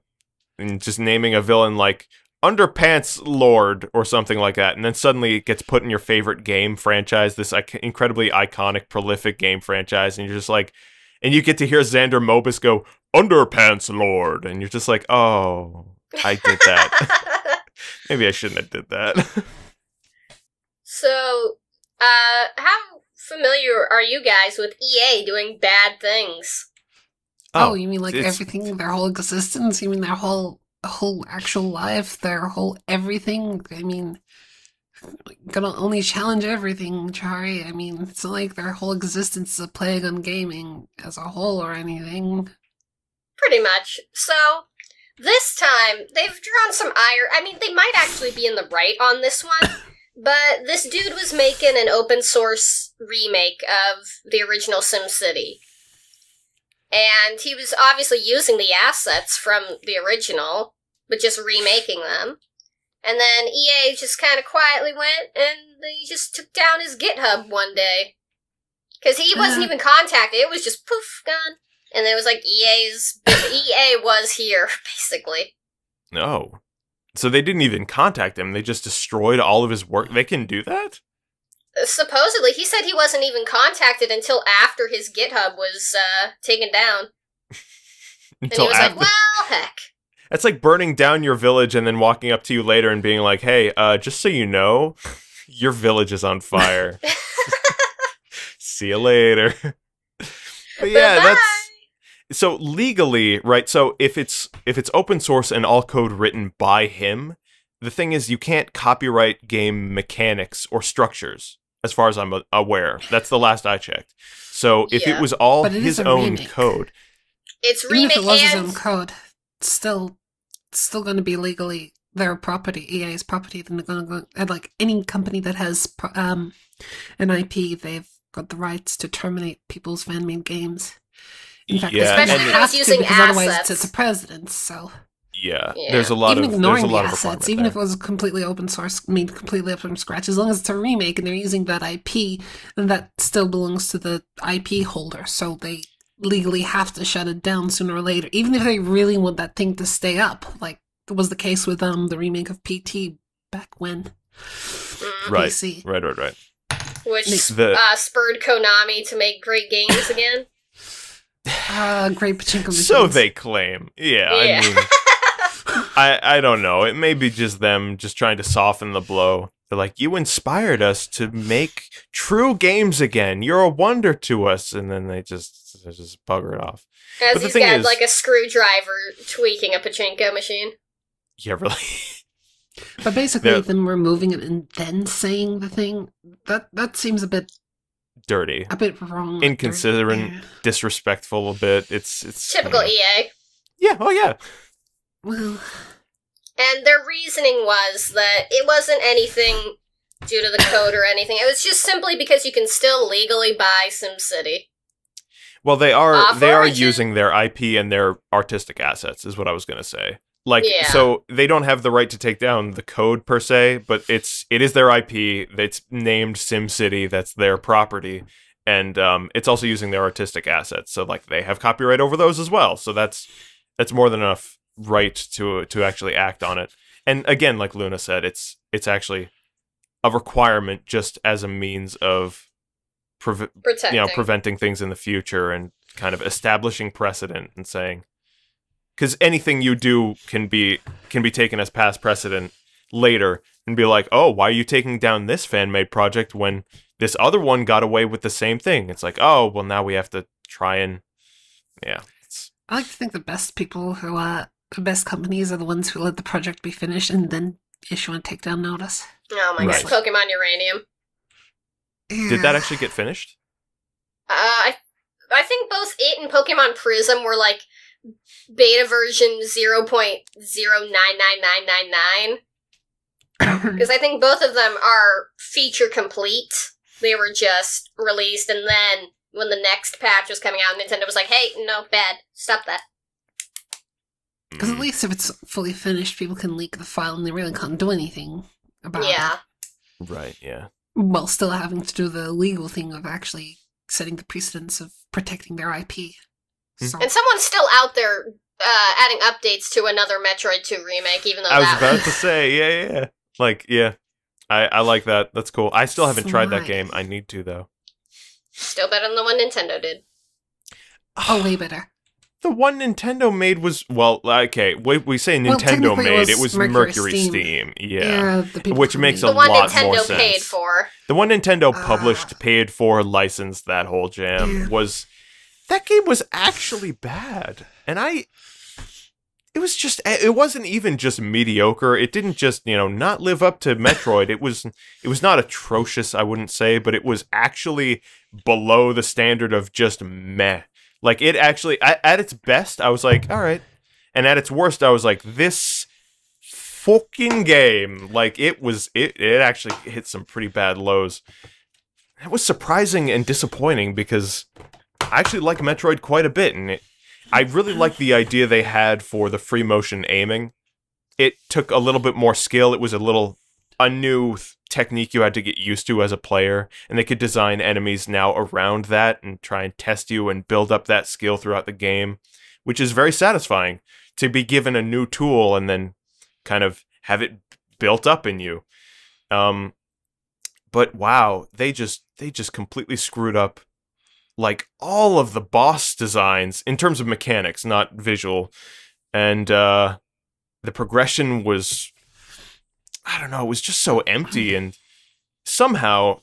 Speaker 2: and just naming a villain like Underpants Lord or something like that, and then suddenly it gets put in your favorite game franchise, this incredibly iconic, prolific game franchise, and you're just like, and you get to hear Xander Mobus go, Underpants Lord, and you're just like, oh, I did that. Maybe I shouldn't have did that.
Speaker 1: So, how familiar are you guys with EA doing bad things?
Speaker 3: Oh, you mean like everything, their whole existence? You mean their whole actual life, their whole everything? I mean, gonna only challenge everything, Chary. I mean, it's not like their whole existence is a plague on gaming as a whole or anything.
Speaker 1: Pretty much. So, this time, they've drawn some ire. I mean, they might actually be in the right on this one, but this dude was making an open source remake of the original SimCity. And he was obviously using the assets from the original, but just remaking them. And then EA just kind of quietly went, and he just took down his GitHub one day. Because he wasn't even contacted, it was just poof, gone. And it was like EA was here, basically.
Speaker 2: No. So they didn't even contact him, they just destroyed all of his work. They can do that?
Speaker 1: Supposedly, he said he wasn't even contacted until after his GitHub was taken down. And he was like, well, heck.
Speaker 2: It's like burning down your village and then walking up to you later and being like, hey, just so you know, your village is on fire. See you later. But yeah, that's... So legally, right, so if it's open source and all code written by him, the thing is you can't copyright game mechanics or structures. As far as I'm aware. That's the last I checked. So if it was all his own code...
Speaker 1: It's
Speaker 3: remake. Even if it was
Speaker 1: and...
Speaker 3: his own code, it's still going to be legally their property, EA's property. Then they're going to go... Like, any company that has an IP, they've got the rights to terminate people's fan-made games. In fact,
Speaker 1: especially if it's using
Speaker 3: because
Speaker 1: assets.
Speaker 3: Otherwise it's a precedent, so...
Speaker 2: Yeah, there's a lot
Speaker 3: even
Speaker 2: of
Speaker 3: ignoring
Speaker 2: the
Speaker 3: assets, even if it was completely open source, made completely up from scratch, as long as it's a remake and they're using that IP, then that still belongs to the IP holder. So they legally have to shut it down sooner or later, even if they really want that thing to stay up, like was the case with the remake of PT back when.
Speaker 2: Right,
Speaker 3: PC.
Speaker 2: right.
Speaker 1: Which spurred Konami to make great games again.
Speaker 3: Great pachinko machines.
Speaker 2: So they claim. Yeah. I mean... I don't know. It may be just them just trying to soften the blow. They're like, you inspired us to make true games again. You're a wonder to us. And then they just bugger it off.
Speaker 1: As he's got like a screwdriver tweaking a pachinko machine.
Speaker 2: Yeah, really.
Speaker 3: But basically them removing it and then saying the thing, that seems a bit...
Speaker 2: dirty.
Speaker 3: A bit wrong.
Speaker 2: Inconsiderate, disrespectful a bit. It's
Speaker 1: typical EA.
Speaker 2: Yeah, oh yeah.
Speaker 3: Well,
Speaker 1: and their reasoning was that it wasn't anything due to the code or anything. It was just simply because you can still legally buy SimCity.
Speaker 2: Well, they are using their IP and their artistic assets, is what I was going to say. Like, so they don't have the right to take down the code per se, but it is their IP. It's named SimCity. That's their property, and it's also using their artistic assets. So like they have copyright over those as well. So that's more than enough right to actually act on it. And again, like Luna said, it's actually a requirement just as a means of preventing things in the future and kind of establishing precedent and saying, because anything you do can be taken as past precedent later and be like, oh, why are you taking down this fan-made project when this other one got away with the same thing? It's like, oh, well, now we have to try and
Speaker 3: I like to think the best people who the best companies are the ones who let the project be finished and then issue a takedown notice.
Speaker 1: Oh my god, Pokemon Uranium.
Speaker 3: Yeah.
Speaker 2: Did that actually get finished?
Speaker 1: I think both it and Pokemon Prism were like beta version 0.099999. Because I think both of them are feature complete. They were just released and then when the next patch was coming out, Nintendo was like, hey, no, bad. Stop that.
Speaker 3: Because at least if it's fully finished, people can leak the file and they really can't do anything about it.
Speaker 1: Yeah.
Speaker 2: Right, yeah.
Speaker 3: While still having to do the legal thing of actually setting the precedence of protecting their IP. So.
Speaker 1: And someone's still out there adding updates to another Metroid 2 remake, even though
Speaker 2: I was about to say, yeah. Like, yeah. I like that. That's cool. I still haven't tried that game. I need to, though.
Speaker 1: Still better than the one Nintendo did.
Speaker 3: Oh, way better.
Speaker 2: The one Nintendo made was, well, okay, we say Nintendo made, it was Mercury Steam. Yeah, which makes a lot more sense. The one Nintendo paid for. The one Nintendo published, paid for, licensed, that whole jam, that game was actually bad. And it wasn't even just mediocre. It didn't just, not live up to Metroid. It was not atrocious, I wouldn't say, but it was actually below the standard of just meh. Like, it actually, at its best, I was like, all right. And at its worst, I was like, this fucking game. Like, it actually hit some pretty bad lows. It was surprising and disappointing because I actually like Metroid quite a bit. And I really like the idea they had for the free motion aiming. It took a little bit more skill. It was a new technique you had to get used to as a player, and they could design enemies now around that and try and test you and build up that skill throughout the game, which is very satisfying to be given a new tool and then kind of have it built up in you. But wow, they just completely screwed up like all of the boss designs in terms of mechanics, not visual, and the progression was, I don't know, it was just so empty, and somehow,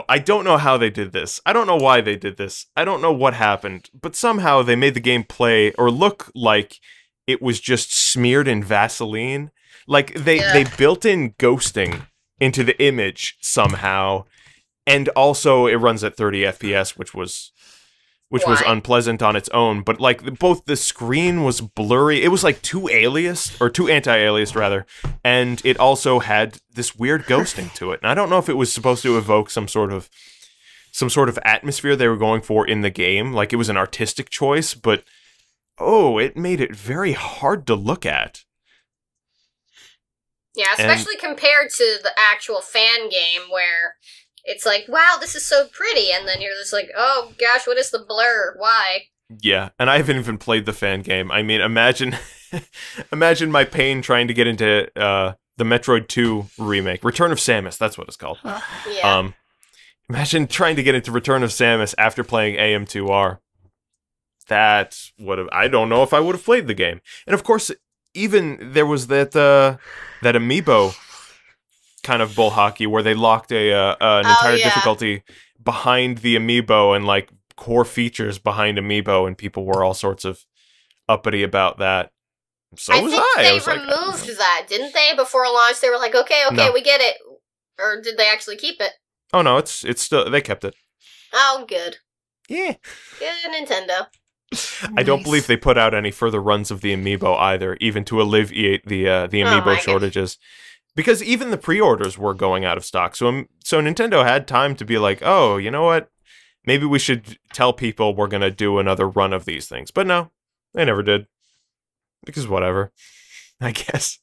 Speaker 2: I don't know how they did this. I don't know why they did this. I don't know what happened, but somehow they made the game play or look like it was just smeared in Vaseline. Like, they built in ghosting into the image somehow, and also it runs at 30 FPS, which was unpleasant on its own, but like both the screen was blurry. It was like too anti-aliased rather, and it also had this weird ghosting to it. And I don't know if it was supposed to evoke some sort of atmosphere they were going for in the game, like it was an artistic choice, but it made it very hard to look at.
Speaker 1: Yeah, especially compared to the actual fan game where it's like, wow, this is so pretty, and then you're just like, oh gosh, what is the blur? Why?
Speaker 2: Yeah, and I haven't even played the fan game. I mean, imagine my pain trying to get into the Metroid 2 remake. Return of Samus, that's what it's called.
Speaker 1: Yeah.
Speaker 2: Imagine trying to get into Return of Samus after playing AM2R. I don't know if I would have played the game. And of course, even there was that amiibo kind of bull hockey where they locked an entire difficulty behind the amiibo and like core features behind amiibo, and people were all sorts of uppity about that. So I think
Speaker 1: they removed that, didn't they? Before launch, they were like, okay, no. We get it. Or did they actually keep it?
Speaker 2: Oh no, it's still, they kept it.
Speaker 1: Oh, good.
Speaker 2: Yeah.
Speaker 1: Good Nintendo.
Speaker 2: I don't believe they put out any further runs of the amiibo either, even to alleviate the amiibo shortages. Because even the pre-orders were going out of stock. So Nintendo had time to be like, oh, you know what? Maybe we should tell people we're going to do another run of these things. But no, they never did. Because whatever, I guess.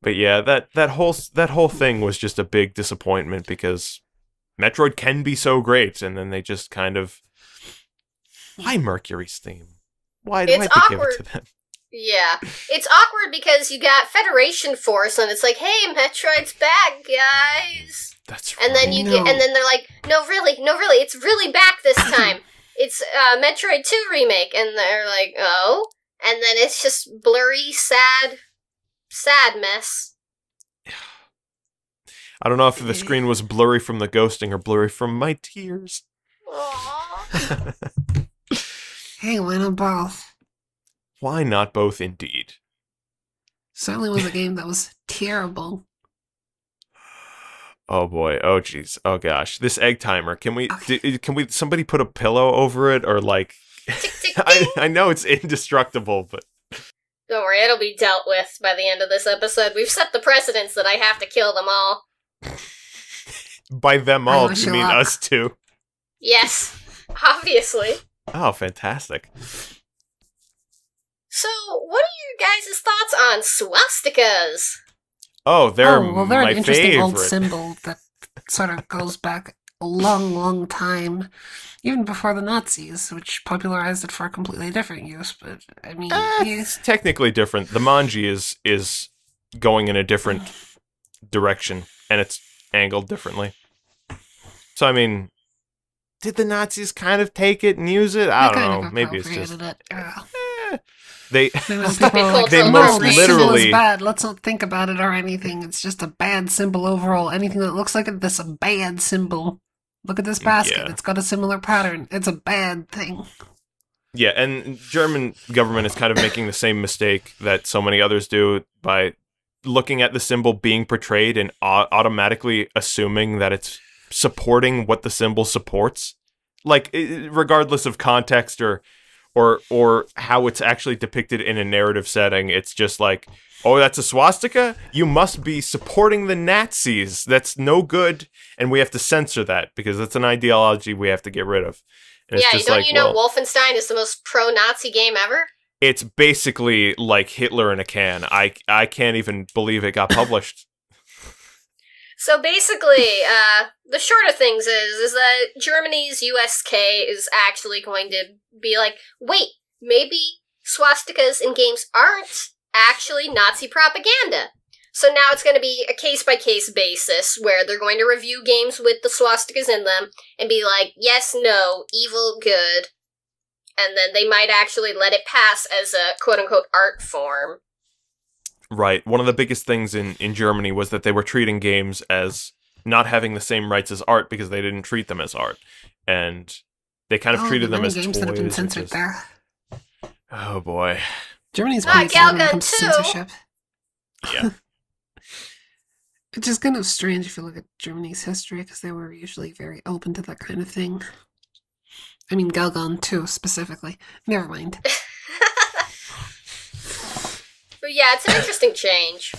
Speaker 2: But yeah, that whole thing was just a big disappointment because Metroid can be so great, and then they just kind of... Why Mercury's theme? Why do I have to give it to them?
Speaker 1: Yeah. It's awkward because you got Federation Force, and it's like, hey, Metroid's back, guys.
Speaker 2: That's right.
Speaker 1: And then and then they're like, no, really, it's really back this time. It's Metroid 2 remake, and they're like, oh, and then it's just blurry, sad mess.
Speaker 2: I don't know if the screen was blurry from the ghosting or blurry from my tears.
Speaker 1: Aww.
Speaker 3: Hey, why not both?
Speaker 2: Why not both, indeed?
Speaker 3: Certainly was a game that was terrible.
Speaker 2: Oh boy, oh jeez, oh gosh. This egg timer, can we somebody put a pillow over it, or like...
Speaker 1: Tick, tick, tick.
Speaker 2: I know it's indestructible, but...
Speaker 1: Don't worry, it'll be dealt with by the end of this episode. We've set the precedence that I have to kill them all.
Speaker 2: By them all, you mean us too?
Speaker 1: Yes, obviously.
Speaker 2: Oh, fantastic.
Speaker 1: So, what are your guys' thoughts on swastikas?
Speaker 2: Oh, they're
Speaker 3: they're
Speaker 2: my
Speaker 3: an interesting
Speaker 2: favorite.
Speaker 3: old symbol that sort of goes back a long, long time, even before the Nazis, which popularized it for a completely different use. But I mean,
Speaker 2: It's technically different. The manji is going in a different direction, and it's angled differently. So, I mean, did the Nazis kind of take it and use it? I don't know. Maybe it's just... They most literally
Speaker 3: is bad. Let's not think about it or anything. It's just a bad symbol overall. Anything that looks like it, this a bad symbol. Look at this basket.
Speaker 2: Yeah.
Speaker 3: It's got a similar pattern. It's a bad thing.
Speaker 2: Yeah, and German government is kind of making the same mistake that so many others do by looking at the symbol being portrayed and automatically assuming that it's supporting what the symbol supports. Like, regardless of context or how it's actually depicted in a narrative setting, it's just like, oh, that's a swastika? You must be supporting the Nazis. That's no good, and we have to censor that, because that's an ideology we have to get rid of. And
Speaker 1: Yeah,
Speaker 2: it's just
Speaker 1: don't
Speaker 2: like,
Speaker 1: you know
Speaker 2: well,
Speaker 1: Wolfenstein is the most pro-Nazi game ever?
Speaker 2: it's basically like Hitler in a can. I can't even believe it got published.
Speaker 1: So basically, the short of things is that Germany's USK is actually going to be like, wait, maybe swastikas in games aren't actually Nazi propaganda. So now it's going to be a case-by-case basis where they're going to review games with the swastikas in them and be like, yes, no, evil, good. And then they might actually let it pass as a quote-unquote art form.
Speaker 2: Right. One of the biggest things in Germany was that they were treating games as not having the same rights as art because they didn't treat them as art. And they kind of treated them as
Speaker 3: games
Speaker 2: toys.
Speaker 3: that have been censored there.
Speaker 2: Oh, boy.
Speaker 3: Germany's pretty slow when it comes to
Speaker 1: too.
Speaker 3: censorship.
Speaker 2: Yeah.
Speaker 3: Which is kind of strange if you look at Germany's history, because they were usually very open to that kind of thing. I mean, Galgun too, specifically. Never mind.
Speaker 1: But yeah, it's an interesting change.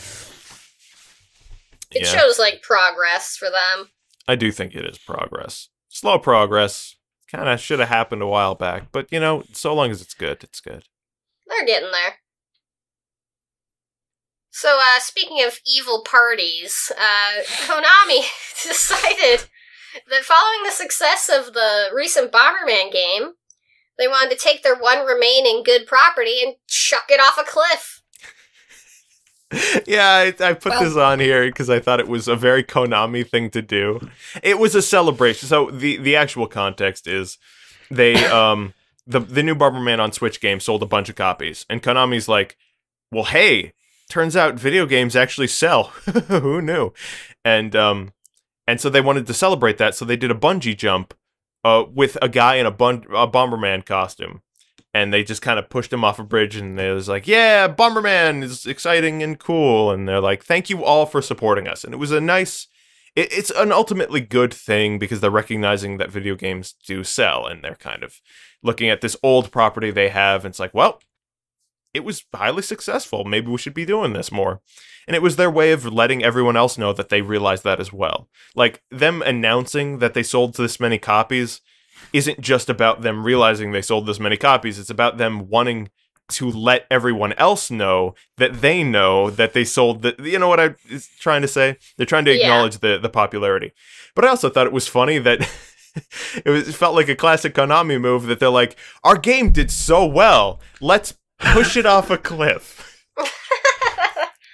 Speaker 1: It shows, like, progress for them.
Speaker 2: I do think it is progress. Slow progress. Kind of should have happened a while back. But, you know, so long as it's good, it's good.
Speaker 1: They're getting there. So, speaking of evil parties, Konami decided that following the success of the recent Bomberman game, they wanted to take their one remaining good property and chuck it off a cliff.
Speaker 2: Yeah, I put this on here because I thought it was a very Konami thing to do. It was a celebration. So the actual context is they the new Bomberman on Switch game sold a bunch of copies, and Konami's like, well, hey, turns out video games actually sell. Who knew? And so they wanted to celebrate that, so they did a bungee jump with a guy in a Bomberman costume. And they just kind of pushed him off a bridge, and they was like, yeah, Bomberman is exciting and cool. And they're like, thank you all for supporting us. And it was a nice... It's an ultimately good thing, because they're recognizing that video games do sell, and they're kind of looking at this old property they have, and it's like, well, it was highly successful. Maybe we should be doing this more. And it was their way of letting everyone else know that they realized that as well. Like, them announcing that they sold this many copies isn't just about them realizing they sold this many copies. It's about them wanting to let everyone else know that they sold the... You know what I'm trying to say? They're trying to acknowledge the popularity. But I also thought it was funny that it felt like a classic Konami move that they're like, our game did so well, let's push it off a cliff.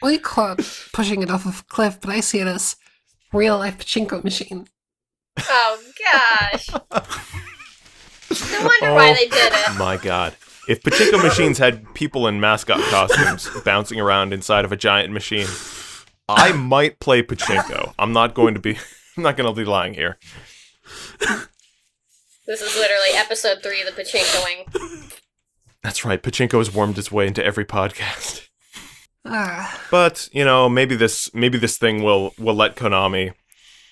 Speaker 3: Well, you call it pushing it off of a cliff, but I see it as real-life pachinko machine.
Speaker 1: Oh, gosh. No wonder why they did it.
Speaker 2: My God. If pachinko machines had people in mascot costumes bouncing around inside of a giant machine, I might play pachinko. I'm not going to be lying here.
Speaker 1: This is literally episode 3 of the pachinkoing.
Speaker 2: That's right. Pachinko has wormed its way into every podcast. But, you know, maybe this thing will let Konami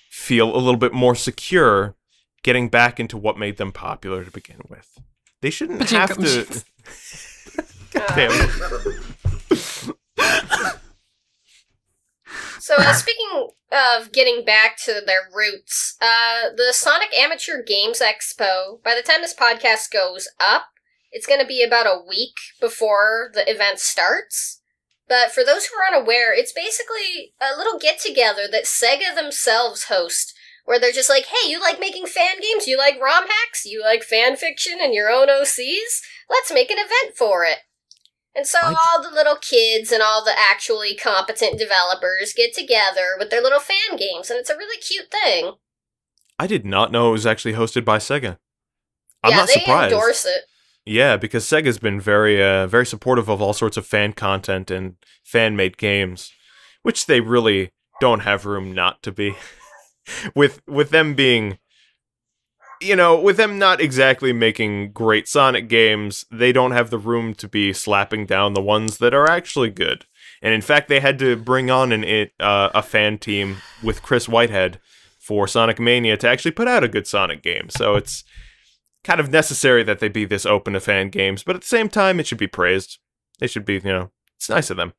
Speaker 2: feel a little bit more secure getting back into what made them popular to begin with. They shouldn't have to... Damn.
Speaker 1: So, speaking of getting back to their roots, the Sonic Amateur Games Expo, by the time this podcast goes up, it's going to be about a week before the event starts. But for those who are unaware, it's basically a little get-together that Sega themselves host, where they're just like, hey, you like making fan games? You like ROM hacks? You like fan fiction and your own OCs? Let's make an event for it. And so all the little kids and all the actually competent developers get together with their little fan games, and it's a really cute thing.
Speaker 2: I did not know it was actually hosted by Sega. I'm not surprised.
Speaker 1: They endorse it.
Speaker 2: Yeah, because Sega's been very, very supportive of all sorts of fan content and fan-made games, which they really don't have room not to be. with them being, with them not exactly making great Sonic games, they don't have the room to be slapping down the ones that are actually good. And in fact, they had to bring on a fan team with Chris Whitehead for Sonic Mania to actually put out a good Sonic game. So it's kind of necessary that they be this open to fan games, but at the same time, it should be praised. It should be, it's nice of them.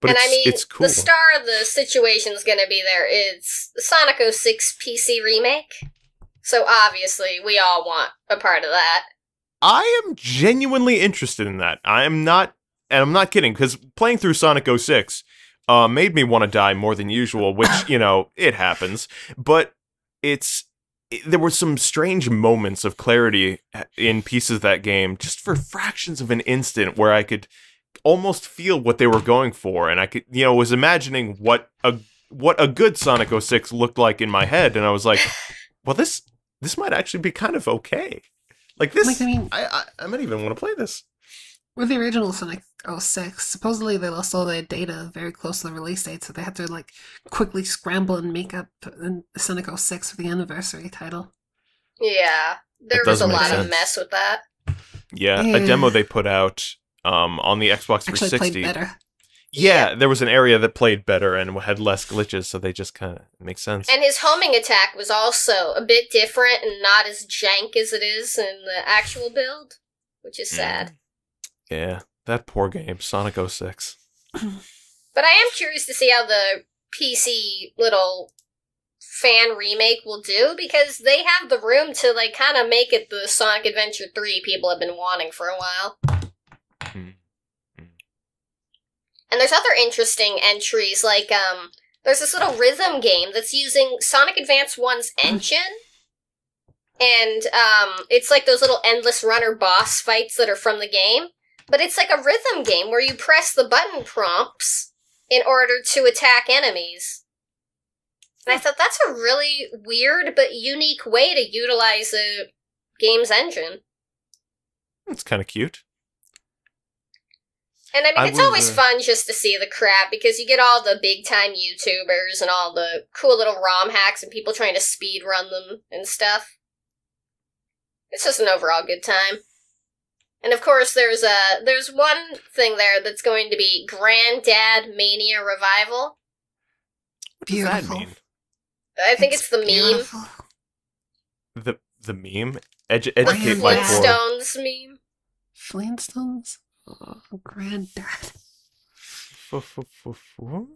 Speaker 2: But it's cool.
Speaker 1: The star of the situation's gonna be there. It's the Sonic 06 PC remake. So obviously, we all want a part of that.
Speaker 2: I am genuinely interested in that. I'm not kidding, because playing through Sonic 06 made me want to die more than usual, which, it happens. But there were some strange moments of clarity in pieces of that game, just for fractions of an instant, where I could almost feel what they were going for, and I could, was imagining what a good Sonic 06 looked like in my head, and I was like, well, this might actually be kind of okay. Like this, I might even want to play this.
Speaker 3: With the original Sonic 06, supposedly they lost all their data very close to the release date, so they had to quickly scramble and make up Sonic 06 for the anniversary title.
Speaker 1: Yeah, there was a lot of mess with that.
Speaker 2: Yeah, a demo they put out on the Xbox 360
Speaker 3: actually played better.
Speaker 2: Yeah, there was an area that played better and had less glitches, so they just kind of make sense.
Speaker 1: And his homing attack was also a bit different and not as jank as it is in the actual build, which is sad.
Speaker 2: Yeah, that poor game, Sonic 06.
Speaker 1: But I am curious to see how the PC little fan remake will do, because they have the room to kind of make it the Sonic Adventure 3 people have been wanting for a while. And there's other interesting entries, there's this little rhythm game that's using Sonic Advance 1's engine, and it's like those little endless runner boss fights that are from the game, but it's like a rhythm game where you press the button prompts in order to attack enemies. And I thought that's a really weird but unique way to utilize a game's engine.
Speaker 2: It's kind of cute.
Speaker 1: And it's always fun just to see the crap, because you get all the big-time YouTubers and all the cool little ROM hacks and people trying to speedrun them and stuff. It's just an overall good time. And of course, there's one thing there that's going to be Granddad Mania Revival.
Speaker 2: What does that mean?
Speaker 1: I think it's the
Speaker 3: beautiful.
Speaker 2: Meme. The meme? Educate my
Speaker 1: Flintstones meme.
Speaker 3: Flintstones? Oh, Granddad. Do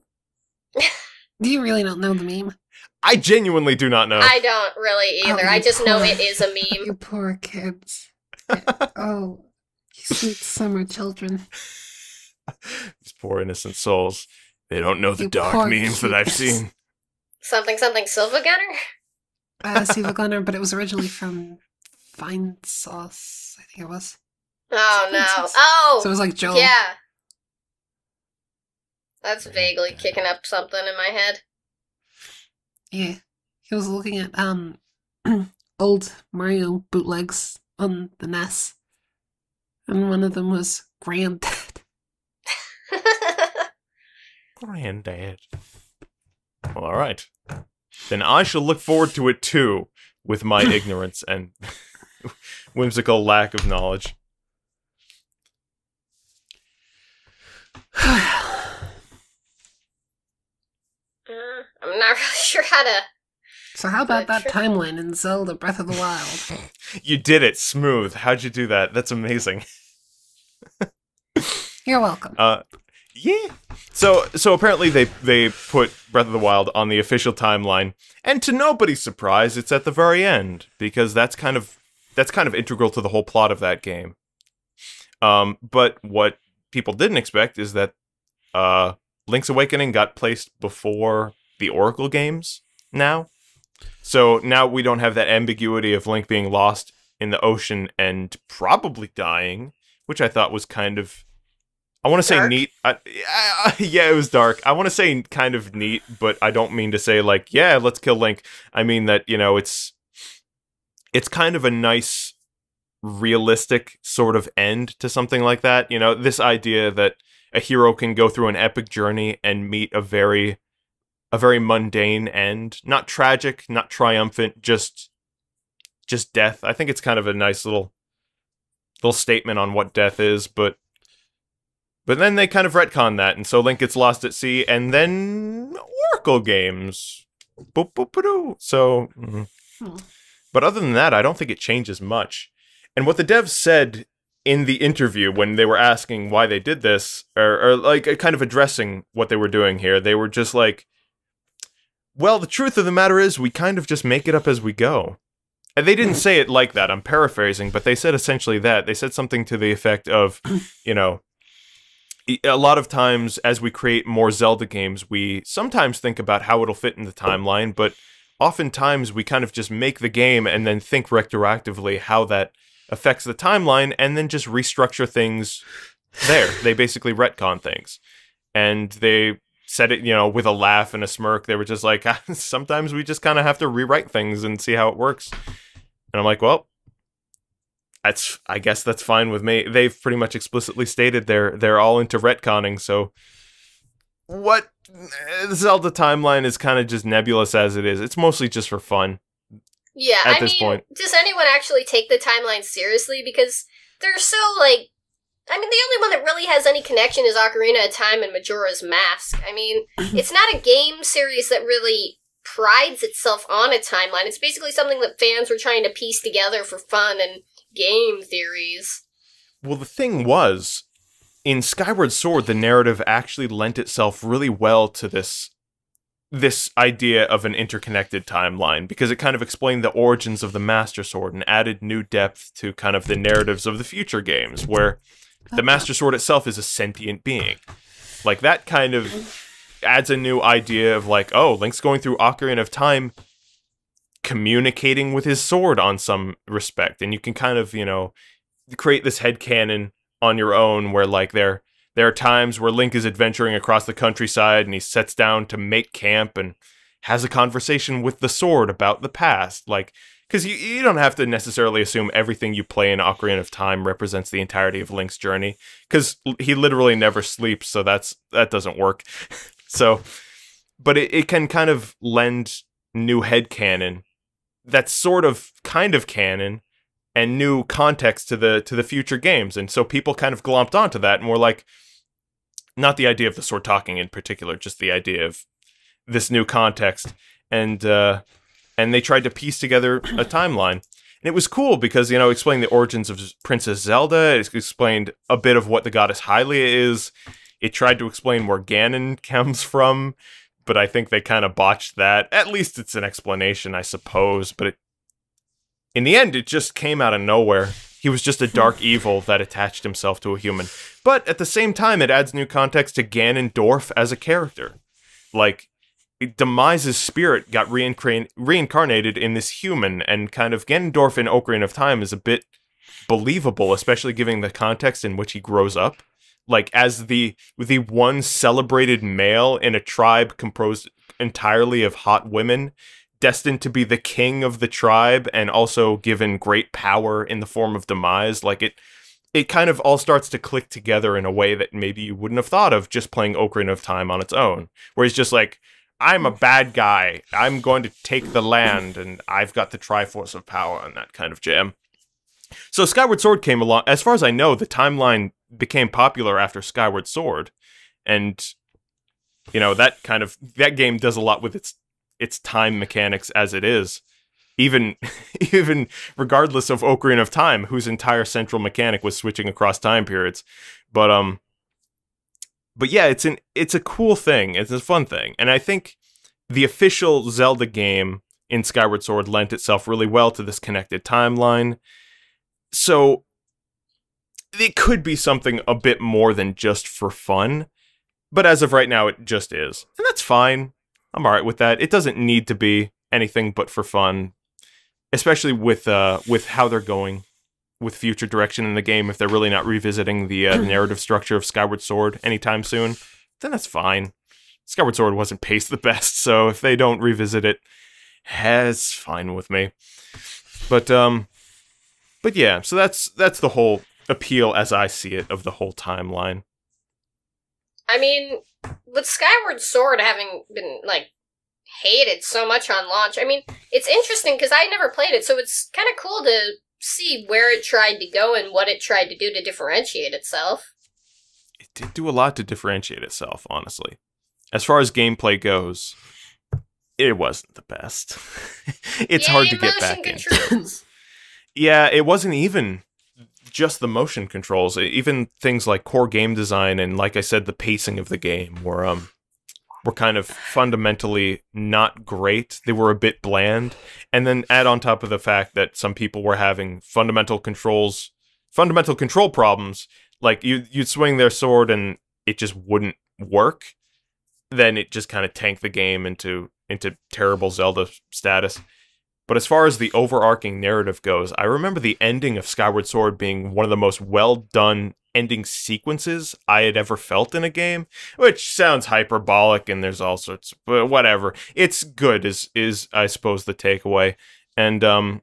Speaker 3: you really not know the meme?
Speaker 2: I genuinely do not know.
Speaker 1: I don't really either. I just know it is a meme.
Speaker 3: You poor kids. Oh, you sweet summer children.
Speaker 2: These poor innocent souls. They don't know the dark memes that I've seen.
Speaker 1: Something Silva Gunner?
Speaker 3: Silva Gunner, but it was originally from Fine Sauce, I think it was.
Speaker 1: Oh, no. Oh!
Speaker 3: So it was like Joel.
Speaker 1: Yeah. That's vaguely kicking up something in my head.
Speaker 3: Yeah. He was looking at old Mario bootlegs on the NES. And one of them was Granddad.
Speaker 2: Granddad. Well, alright. Then I shall look forward to it too, with my ignorance and whimsical lack of knowledge.
Speaker 1: I'm not really sure how to...
Speaker 3: So how about that timeline in Zelda Breath of the Wild?
Speaker 2: You did it smooth. How'd you do that? That's amazing.
Speaker 3: You're welcome.
Speaker 2: Yeah. So apparently they put Breath of the Wild on the official timeline, and to nobody's surprise, it's at the very end because that's kind of integral to the whole plot of that game. But what people didn't expect is that Link's Awakening got placed before the Oracle games now. So now we don't have that ambiguity of Link being lost in the ocean and probably dying, which I thought was kind of, I want to say neat. Yeah, it was dark. I want to say kind of neat, but I don't mean to say like, yeah, let's kill Link. I mean that, it's kind of a nice, realistic sort of end to something like that. This idea that a hero can go through an epic journey and meet a very mundane end. Not tragic, not triumphant, just death. I think it's kind of a nice little statement on what death is, but then they kind of retcon that, and so Link gets lost at sea, and then Oracle games. Boop, boop, ba-doo. So, but other than that, I don't think it changes much. And what the devs said in the interview when they were asking why they did this, or like kind of addressing what they were doing here, they were just like, well, the truth of the matter is we kind of just make it up as we go. And they didn't say it like that, I'm paraphrasing, but they said essentially that. They said something to the effect of, a lot of times as we create more Zelda games, we sometimes think about how it'll fit in the timeline, but oftentimes we kind of just make the game and then think retroactively how that affects the timeline and then just restructure things there. They basically retcon things. And they said it, with a laugh and a smirk. They were just like, sometimes we just kind of have to rewrite things and see how it works. And I'm like, well, I guess that's fine with me. They've pretty much explicitly stated they're all into retconning, so what the Zelda timeline is kind of just nebulous as it is. It's mostly just for fun.
Speaker 1: Yeah,
Speaker 2: at this point.
Speaker 1: Does anyone actually take the timeline seriously? Because they're so, the only one that really has any connection is Ocarina of Time and Majora's Mask. It's not a game series that really prides itself on a timeline. It's basically something that fans were trying to piece together for fun and game theories.
Speaker 2: Well, the thing was, in Skyward Sword, the narrative actually lent itself really well to this idea of an interconnected timeline, because it kind of explained the origins of the Master Sword and added new depth to kind of the narratives of the future games, where the Master Sword itself is a sentient being. Like, that kind of adds a new idea of like, oh, Link's going through Ocarina of Time communicating with his sword on some respect, and you can kind of, create this headcanon on your own where like there are times where Link is adventuring across the countryside and he sets down to make camp and has a conversation with the sword about the past, like, because you don't have to necessarily assume everything you play in Ocarina of Time represents the entirety of Link's journey, because he literally never sleeps, so that doesn't work. So, but it can kind of lend new headcanon that's sort of kind of canon and new context to the future games. And so people kind of glomped onto that and were like, not the idea of the sword talking in particular, just the idea of this new context. And they tried to piece together a timeline. And it was cool because, it explained the origins of Princess Zelda. It explained a bit of what the goddess Hylia is. It tried to explain where Ganon comes from, but I think they kind of botched that. At least it's an explanation, I suppose. But in the end, it just came out of nowhere. He was just a dark evil that attached himself to a human. But at the same time, it adds new context to Ganondorf as a character. Like, Demise's spirit got reincarnated in this human, and kind of Ganondorf in Ocarina of Time is a bit believable, especially given the context in which he grows up. Like, as the one celebrated male in a tribe composed entirely of hot women, destined to be the king of the tribe, and also given great power in the form of Demise. Like, it kind of all starts to click together in a way that maybe you wouldn't have thought of just playing Ocarina of Time on its own. Where he's just like, I'm a bad guy, I'm going to take the land, and I've got the Triforce of Power, and that kind of jam. So Skyward Sword came along. As far as I know, the timeline became popular after Skyward Sword, and that game does a lot with its time mechanics as it is, even regardless of Ocarina of Time, whose entire central mechanic was switching across time periods. But But yeah, it's a cool thing. It's a fun thing. And I think the official Zelda game in Skyward Sword lent itself really well to this connected timeline. So it could be something a bit more than just for fun. But as of right now, it just is. And that's fine. I'm alright with that. It doesn't need to be anything but for fun. Especially with how they're going with future direction in the game. If they're really not revisiting the narrative structure of Skyward Sword anytime soon, then that's fine. Skyward Sword wasn't paced the best, so if they don't revisit it, it's fine with me. But yeah, so that's the whole appeal as I see it of the whole timeline.
Speaker 1: I mean, with Skyward Sword having been, like, hated so much on launch, I mean, it's interesting because I never played it, so it's kind of cool to see where it tried to go and what it tried to do to differentiate itself.
Speaker 2: It did do a lot to differentiate itself, honestly. As far as gameplay goes, it wasn't the best. It's hard to get back in. Yeah, it wasn't even just the motion controls. Even things like core game design and, like I said, the pacing of the game were kind of fundamentally not great. They were a bit bland. And then add on top of the fact that some people were having fundamental control problems. Like, you'd swing their sword and it just wouldn't work. Then it just kind of tanked the game into terrible Zelda status. But as far as the overarching narrative goes, I remember the ending of Skyward Sword being one of the most well-done ending sequences I had ever felt in a game, which sounds hyperbolic and there's all sorts, but whatever. It's good is I suppose the takeaway. And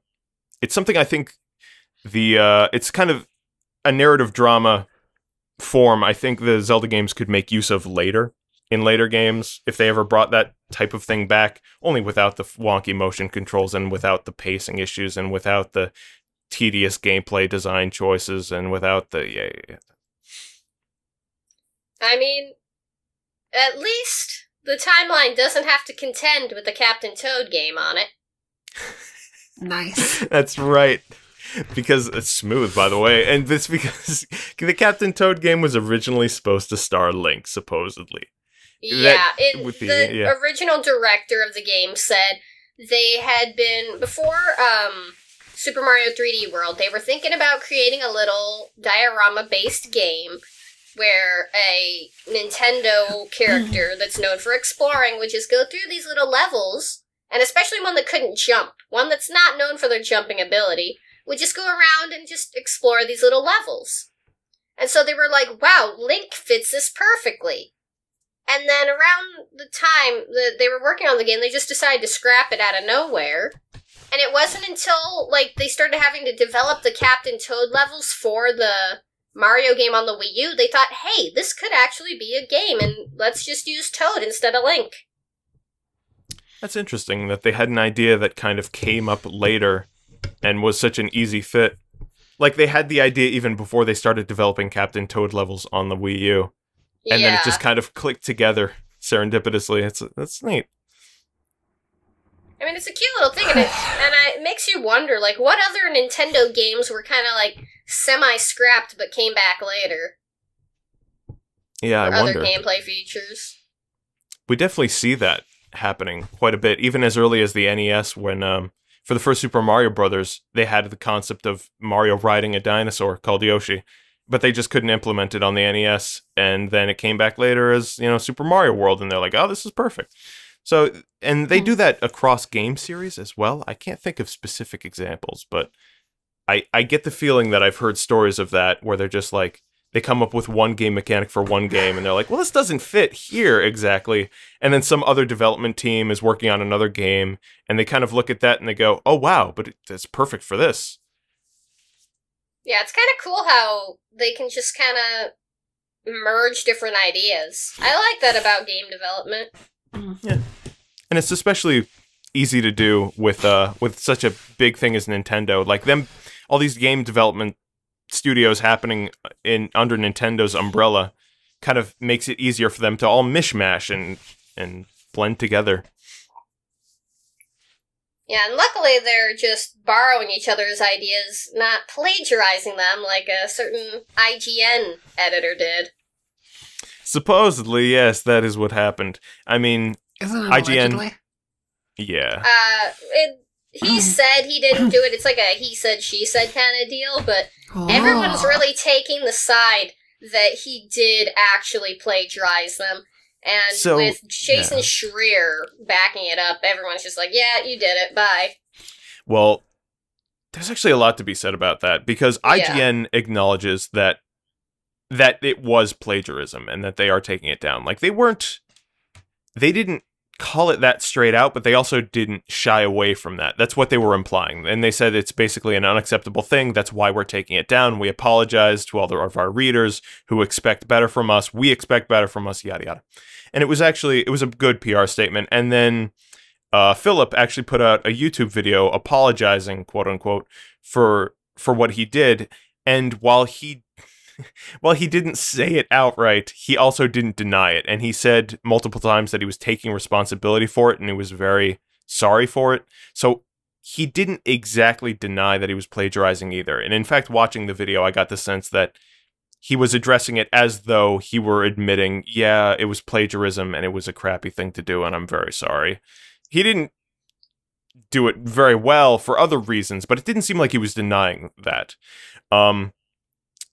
Speaker 2: it's something I think it's kind of a narrative drama form I think the Zelda games could make use of later. In later games, if they ever brought that type of thing back, only without the wonky motion controls and without the pacing issues and without the tedious gameplay design choices and without the... Yeah.
Speaker 1: I mean, at least the timeline doesn't have to contend with the Captain Toad game on it.
Speaker 3: Nice.
Speaker 2: That's right. Because it's smooth, by the way. And it's because the Captain Toad game was originally supposed to star Link, supposedly.
Speaker 1: Yeah, the original director of the game said they had been, before Super Mario 3D World, they were thinking about creating a little diorama-based game where a Nintendo character that's known for exploring would just go through these little levels, and especially one that couldn't jump, one that's not known for their jumping ability, would just go around and just explore these little levels. And so they were like, wow, Link fits this perfectly. And then around the time that they were working on the game, they just decided to scrap it out of nowhere. And it wasn't until, like, they started having to develop the Captain Toad levels for the Mario game on the Wii U, they thought, hey, this could actually be a game, and let's just use Toad instead of Link.
Speaker 2: That's interesting that they had an idea that kind of came up later and was such an easy fit. Like, they had the idea even before they started developing Captain Toad levels on the Wii U. And then it just kind of clicked together serendipitously. That's neat.
Speaker 1: I mean, it's a cute little thing, and it makes you wonder, like, what other Nintendo games were kind of, like, semi-scrapped but came back later?
Speaker 2: Yeah, I wonder.
Speaker 1: Other gameplay features.
Speaker 2: We definitely see that happening quite a bit, even as early as the NES when, for the first Super Mario Brothers, they had the concept of Mario riding a dinosaur called Yoshi. But they just couldn't implement it on the NES, and then it came back later as, Super Mario World, and they're like, oh, this is perfect. So, and they do that across game series as well. I can't think of specific examples, but I get the feeling that I've heard stories of that, where they're just like, they come up with one game mechanic for one game, and they're like, well, this doesn't fit here exactly. And then some other development team is working on another game, and they kind of look at that and they go, oh, wow, but it's perfect for this.
Speaker 1: Yeah, it's kind of cool how they can just kind of merge different ideas. I like that about game development.
Speaker 2: Yeah, and it's especially easy to do with such a big thing as Nintendo. Like all these game development studios happening under Nintendo's umbrella kind of makes it easier for them to all mishmash and blend together.
Speaker 1: Yeah, and luckily they're just borrowing each other's ideas, not plagiarizing them like a certain IGN editor did.
Speaker 2: Supposedly, yes, that is what happened. I mean,
Speaker 3: Isn't it
Speaker 2: IGN.
Speaker 3: allegedly?
Speaker 2: Yeah.
Speaker 1: He said he didn't do it. It's like a he said, she said kind of deal, but everyone's really taking the side that he did actually plagiarize them. And
Speaker 2: So,
Speaker 1: with Jason
Speaker 2: yeah.
Speaker 1: Schreier backing it up, everyone's just like, yeah, you did it, bye.
Speaker 2: Well, there's actually a lot to be said about that, because
Speaker 1: Yeah.
Speaker 2: IGN acknowledges that it was plagiarism and that they are taking it down. Like, they didn't call it that straight out, but they also didn't shy away from that. That's what they were implying. And they said it's basically an unacceptable thing. That's why we're taking it down. We apologize to all of our readers who expect better from us. We expect better from us, yada, yada. And it was a good PR statement. And then Philip actually put out a YouTube video apologizing, quote unquote, for what he did. And while he didn't say it outright, he also didn't deny it. And he said multiple times that he was taking responsibility for it and he was very sorry for it. So he didn't exactly deny that he was plagiarizing either. And in fact, watching the video, I got the sense that he was addressing it as though he were admitting, yeah, it was plagiarism and it was a crappy thing to do and I'm very sorry. He didn't do it very well for other reasons, but it didn't seem like he was denying that.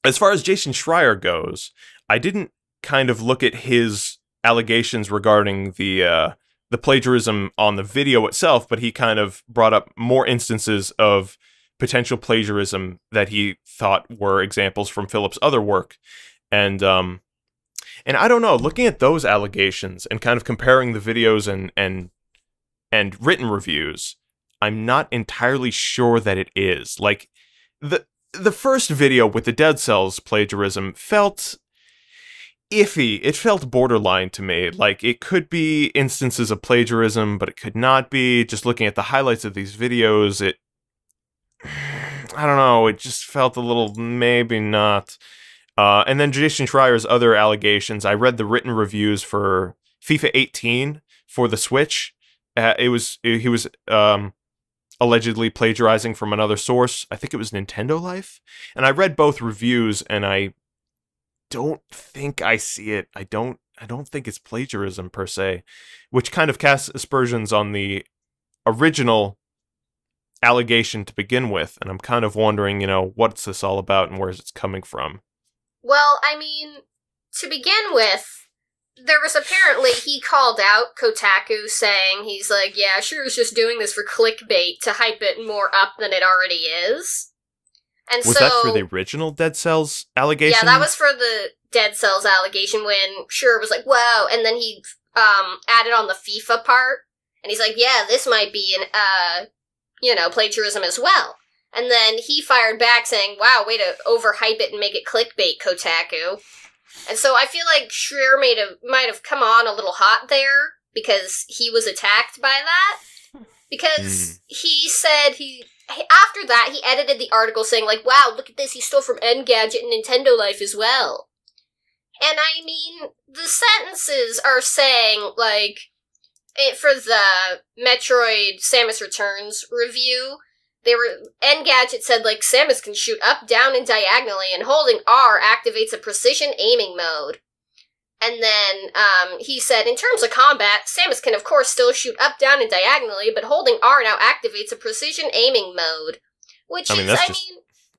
Speaker 2: As far as Jason Schreier goes, I didn't kind of look at his allegations regarding the plagiarism on the video itself, but he kind of brought up more instances of potential plagiarism that he thought were examples from Philip's other work. And I don't know, looking at those allegations and kind of comparing the videos and written reviews, I'm not entirely sure that it is. Like, the first video with the Dead Cells plagiarism felt iffy. It felt borderline to me. Like, it could be instances of plagiarism, but it could not be. Just looking at the highlights of these videos, I don't know, it just felt a little maybe not. And then Jason Schreier's other allegations, I read the written reviews for FIFA 18 for the Switch. He was allegedly plagiarizing from another source. I think it was Nintendo Life. And I read both reviews and I don't think I see it. I don't think it's plagiarism per se, which kind of casts aspersions on the original allegation to begin with. And I'm kind of wondering, what's this all about and where's it's coming from?
Speaker 1: Well, I mean, to begin with, there was apparently, he called out Kotaku saying, he's like, yeah, Shure's just doing this for clickbait to hype it more up than it already is. And
Speaker 2: was that for the original Dead Cells allegation?
Speaker 1: Yeah, that was for the Dead Cells allegation when Shure was like, whoa, and then he added on the FIFA part, and he's like, yeah, this might be an, plagiarism as well. And then he fired back saying, wow, way to overhype it and make it clickbait, Kotaku. And so I feel like Schreier might have come on a little hot there because he was attacked by that. Because he said after that, he edited the article saying, like, wow, look at this, he stole from Engadget and Nintendo Life as well. And I mean, the sentences are saying, like, for the Metroid Samus Returns review, Engadget said, like, Samus can shoot up, down, and diagonally, and holding R activates a precision aiming mode. And then, he said, in terms of combat, Samus can of course still shoot up, down, and diagonally, but holding R now activates a precision aiming mode.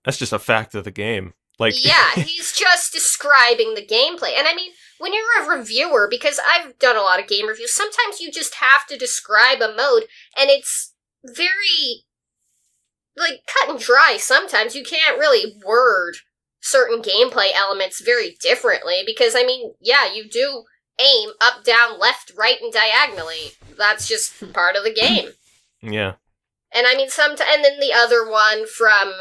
Speaker 2: That's just a fact of the game. Like,
Speaker 1: yeah, he's just describing the gameplay. And I mean, when you're a reviewer, because I've done a lot of game reviews, sometimes you just have to describe a mode, and it's very, like, cut and dry sometimes. You can't really word certain gameplay elements very differently, because, I mean, yeah, you do aim up, down, left, right, and diagonally. That's just part of the game.
Speaker 2: Yeah.
Speaker 1: And I mean, and then the other one from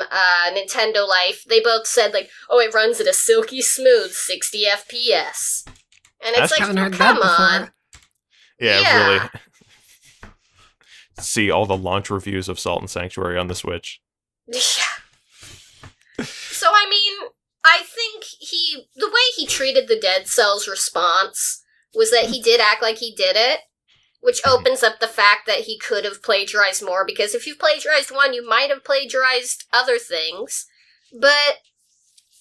Speaker 1: Nintendo Life, they both said, like, oh, it runs at a silky smooth 60 FPS. And it's like, come on.
Speaker 2: Yeah, really. See all the launch reviews of Salt and Sanctuary on the Switch.
Speaker 1: Yeah. So, I mean, I think the way he treated the Dead Cells response was that he did act like he did it, which opens up the fact that he could have plagiarized more, because if you've plagiarized one, you might have plagiarized other things. But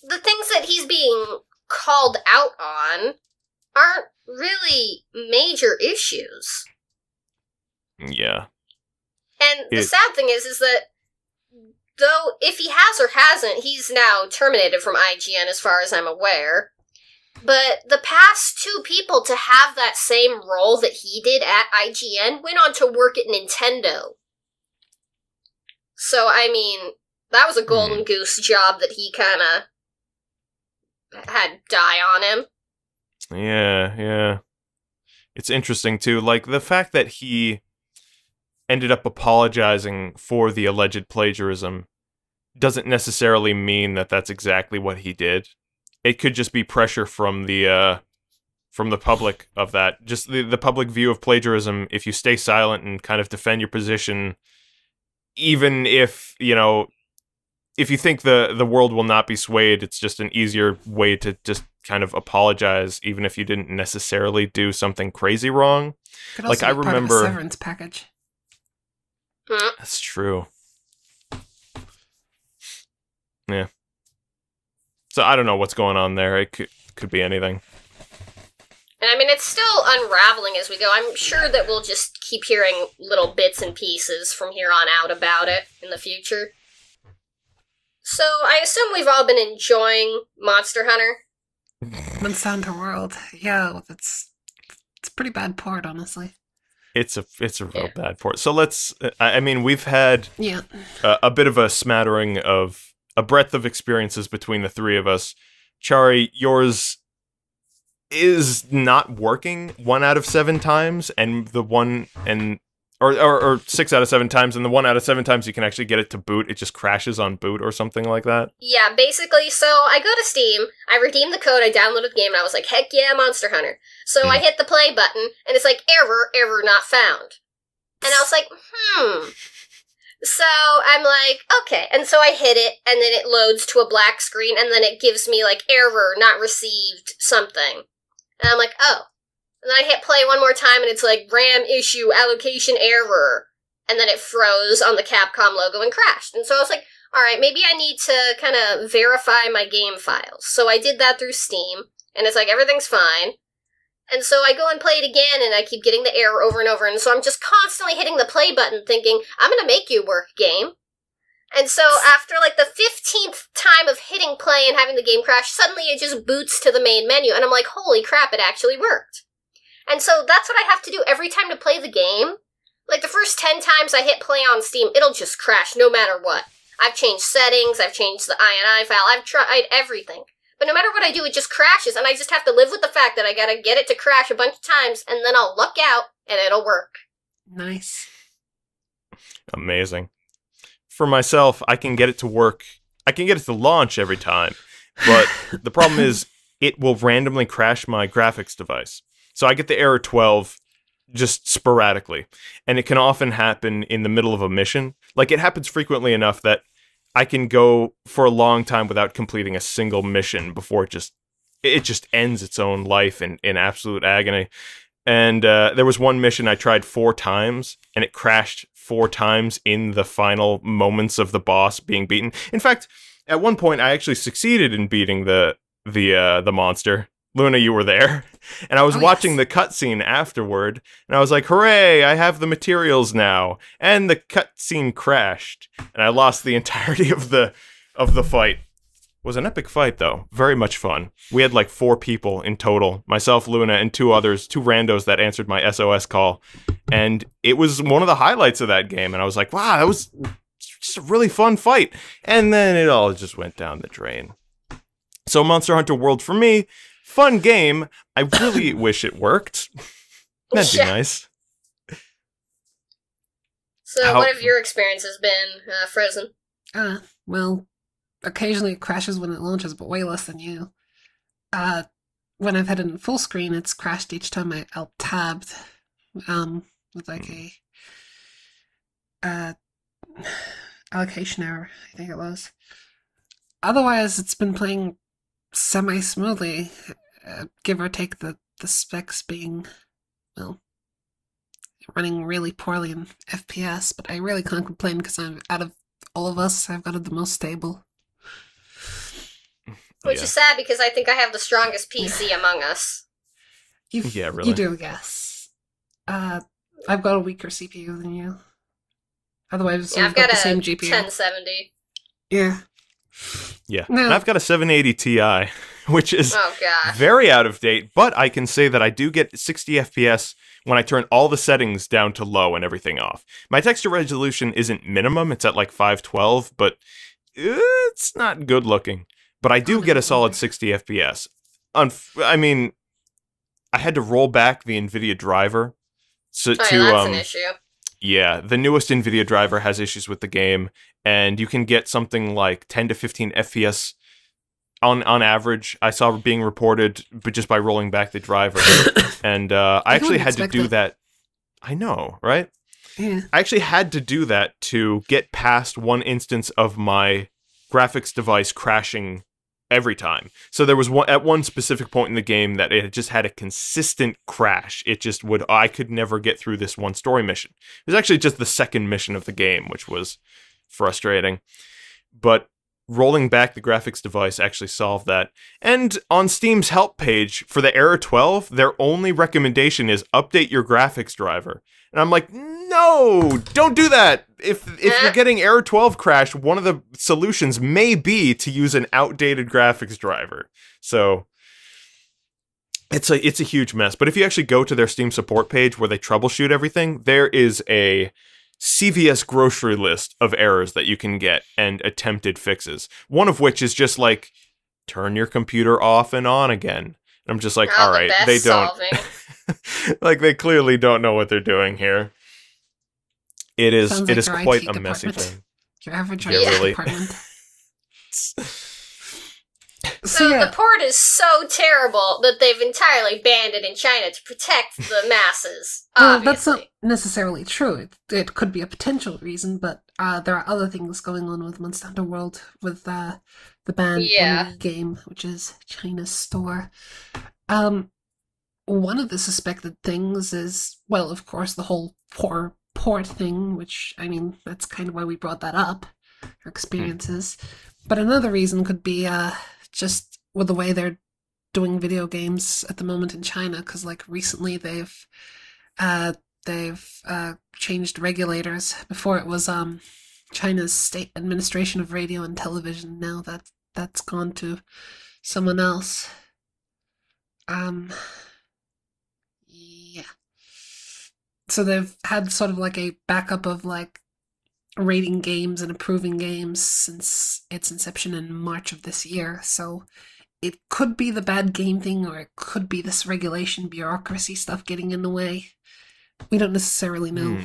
Speaker 1: the things that he's being called out on aren't really major issues.
Speaker 2: Yeah.
Speaker 1: And the sad thing is that though if he has or hasn't, he's now terminated from IGN as far as I'm aware. But the past two people to have that same role that he did at IGN went on to work at Nintendo. So, I mean, that was a golden goose job that he kind of had die on him.
Speaker 2: Yeah. It's interesting, too. Like, the fact that he ended up apologizing for the alleged plagiarism doesn't necessarily mean that that's exactly what he did. It could just be pressure from the public of that. Just the public view of plagiarism. If you stay silent and kind of defend your position, even if, if you think the world will not be swayed, it's just an easier way to just kind of apologize, even if you didn't necessarily do something crazy wrong.
Speaker 3: Could also
Speaker 2: like, I
Speaker 3: be
Speaker 2: remember
Speaker 3: part of a severance package.
Speaker 2: That's true. Yeah. So I don't know what's going on there. It could be anything.
Speaker 1: And I mean, it's still unraveling as we go. I'm sure that we'll just keep hearing little bits and pieces from here on out about it in the future. So I assume we've all been enjoying Monster Hunter.
Speaker 3: Monster Hunter World. Yeah, it's a pretty bad port, honestly.
Speaker 2: It's a real bad port. So let's. I mean, we've had a bit of a smattering of a breadth of experiences between the three of us. Chary, yours is not working 1 out of 7 times, and the one or 6 out of 7 times, and the 1 out of 7 times you can actually get it to boot. It just crashes on boot or something like that.
Speaker 1: Yeah, basically. So I go to Steam, I redeem the code, I downloaded the game, and I was like, heck yeah, Monster Hunter. So I hit the play button, and it's like, error not found. And I was like, So I'm like, okay. And so I hit it, and then it loads to a black screen, and then it gives me, like, error, not received, something. And I'm like, oh. And then I hit play one more time, and it's like, RAM issue, allocation error. And then it froze on the Capcom logo and crashed. And so I was like, alright, maybe I need to kind of verify my game files. So I did that through Steam, and it's like, everything's fine. And so I go and play it again, and I keep getting the error over and over, and so I'm just constantly hitting the play button thinking, I'm gonna make you work, game. And so after, like, the 15th time of hitting play and having the game crash, suddenly it just boots to the main menu, and I'm like, holy crap, it actually worked. And so that's what I have to do every time to play the game. Like, the first 10 times I hit play on Steam, it'll just crash no matter what. I've changed settings, I've changed the INI file, I've tried everything. But no matter what I do, it just crashes, and I just have to live with the fact that I gotta get it to crash a bunch of times, and then I'll luck out, and it'll work.
Speaker 3: Nice.
Speaker 2: Amazing. For myself, I can get it to work. I can get it to launch every time, but the problem is it will randomly crash my graphics device. So I get the error 12 just sporadically, and it can often happen in the middle of a mission. Like, it happens frequently enough that I can go for a long time without completing a single mission before it just ends its own life in absolute agony. And there was one mission I tried 4 times, and it crashed 4 times in the final moments of the boss being beaten. In fact, at one point, I actually succeeded in beating the monster. Luna, you were there. And I was watching the cutscene afterward, and I was like, hooray, I have the materials now. And the cutscene crashed, and I lost the entirety of the fight. It was an epic fight, though. Very much fun. We had like 4 people in total. Myself, Luna, and 2 others, 2 randos that answered my SOS call. And it was one of the highlights of that game, and I was like, wow, that was just a really fun fight. And then it all just went down the drain. So Monster Hunter World, for me, fun game. I really wish it worked. That'd be nice.
Speaker 1: So what have your experiences been, Frozen?
Speaker 3: Well, occasionally it crashes when it launches, but way less than you. When I've had it in full screen, it's crashed each time I alt-tabbed. With like a allocation error, I think it was. Otherwise, it's been playing semi-smoothly, give or take the specs being, well, running really poorly in FPS, but I really can't complain because out of all of us, I've got it the most stable.
Speaker 1: Which is sad because I think I have the strongest PC among us.
Speaker 2: Yeah, really.
Speaker 3: You do, yes. I've got a weaker CPU than you. Otherwise,
Speaker 1: Yeah,
Speaker 3: we've
Speaker 1: I've got
Speaker 3: the
Speaker 1: a
Speaker 3: same GPU.
Speaker 1: 1070.
Speaker 3: Yeah.
Speaker 2: Yeah.
Speaker 3: No.
Speaker 2: And I've got a 780 Ti, which is
Speaker 1: Oh gosh.
Speaker 2: very out of date, but I can say that I do get 60 FPS when I turn all the settings down to low and everything off. My texture resolution isn't minimum, it's at like 512, but it's not good looking. But I do get a solid 60 FPS. I mean, I had to roll back the NVIDIA driver. So
Speaker 1: That's an issue.
Speaker 2: Yeah, the newest NVIDIA driver has issues with the game, and you can get something like 10 to 15 FPS on average. I saw being reported, but just by rolling back the driver. And I actually had to do that. I know, right?
Speaker 3: Yeah.
Speaker 2: I actually had to do that to get past one instance of my graphics device crashing every time. So there was at one specific point in the game that it just had a consistent crash. It just would, I could never get through this one story mission. It was actually just the second mission of the game, which was frustrating. But rolling back the graphics device actually solved that. And on Steam's help page for the Error 12, their only recommendation is update your graphics driver. And I'm like, no, don't do that. If you're getting Error 12 crash, one of the solutions may be to use an outdated graphics driver. So it's a huge mess. But if you actually go to their Steam support page where they troubleshoot everything, there is a CVS grocery list of errors that you can get and attempted fixes. One of which is just like, turn your computer off and on again. I'm just like, all right, they don't. Like, they clearly don't know what they're doing here. It is quite a messy thing.
Speaker 3: Your average
Speaker 2: IT
Speaker 3: department.
Speaker 1: So the port is so terrible that they've entirely banned it in China to protect the masses.
Speaker 3: Well, that's not necessarily true. It could be a potential reason, but there are other things going on with Monster Hunter World with the banned enemy game, which is China's store. One of the suspected things is, well, of course, the whole port thing, which, I mean, that's kind of why we brought that up, our experiences. But another reason could be just with the way they're doing video games at the moment in China, because like recently they've changed regulators. Before it was China's State Administration of Radio and Television. Now that's gone to someone else. Yeah. So they've had sort of like a backup of like rating games and approving games since its inception in March of this year. So it could be the bad game thing, or it could be this regulation bureaucracy stuff getting in the way. We don't necessarily know.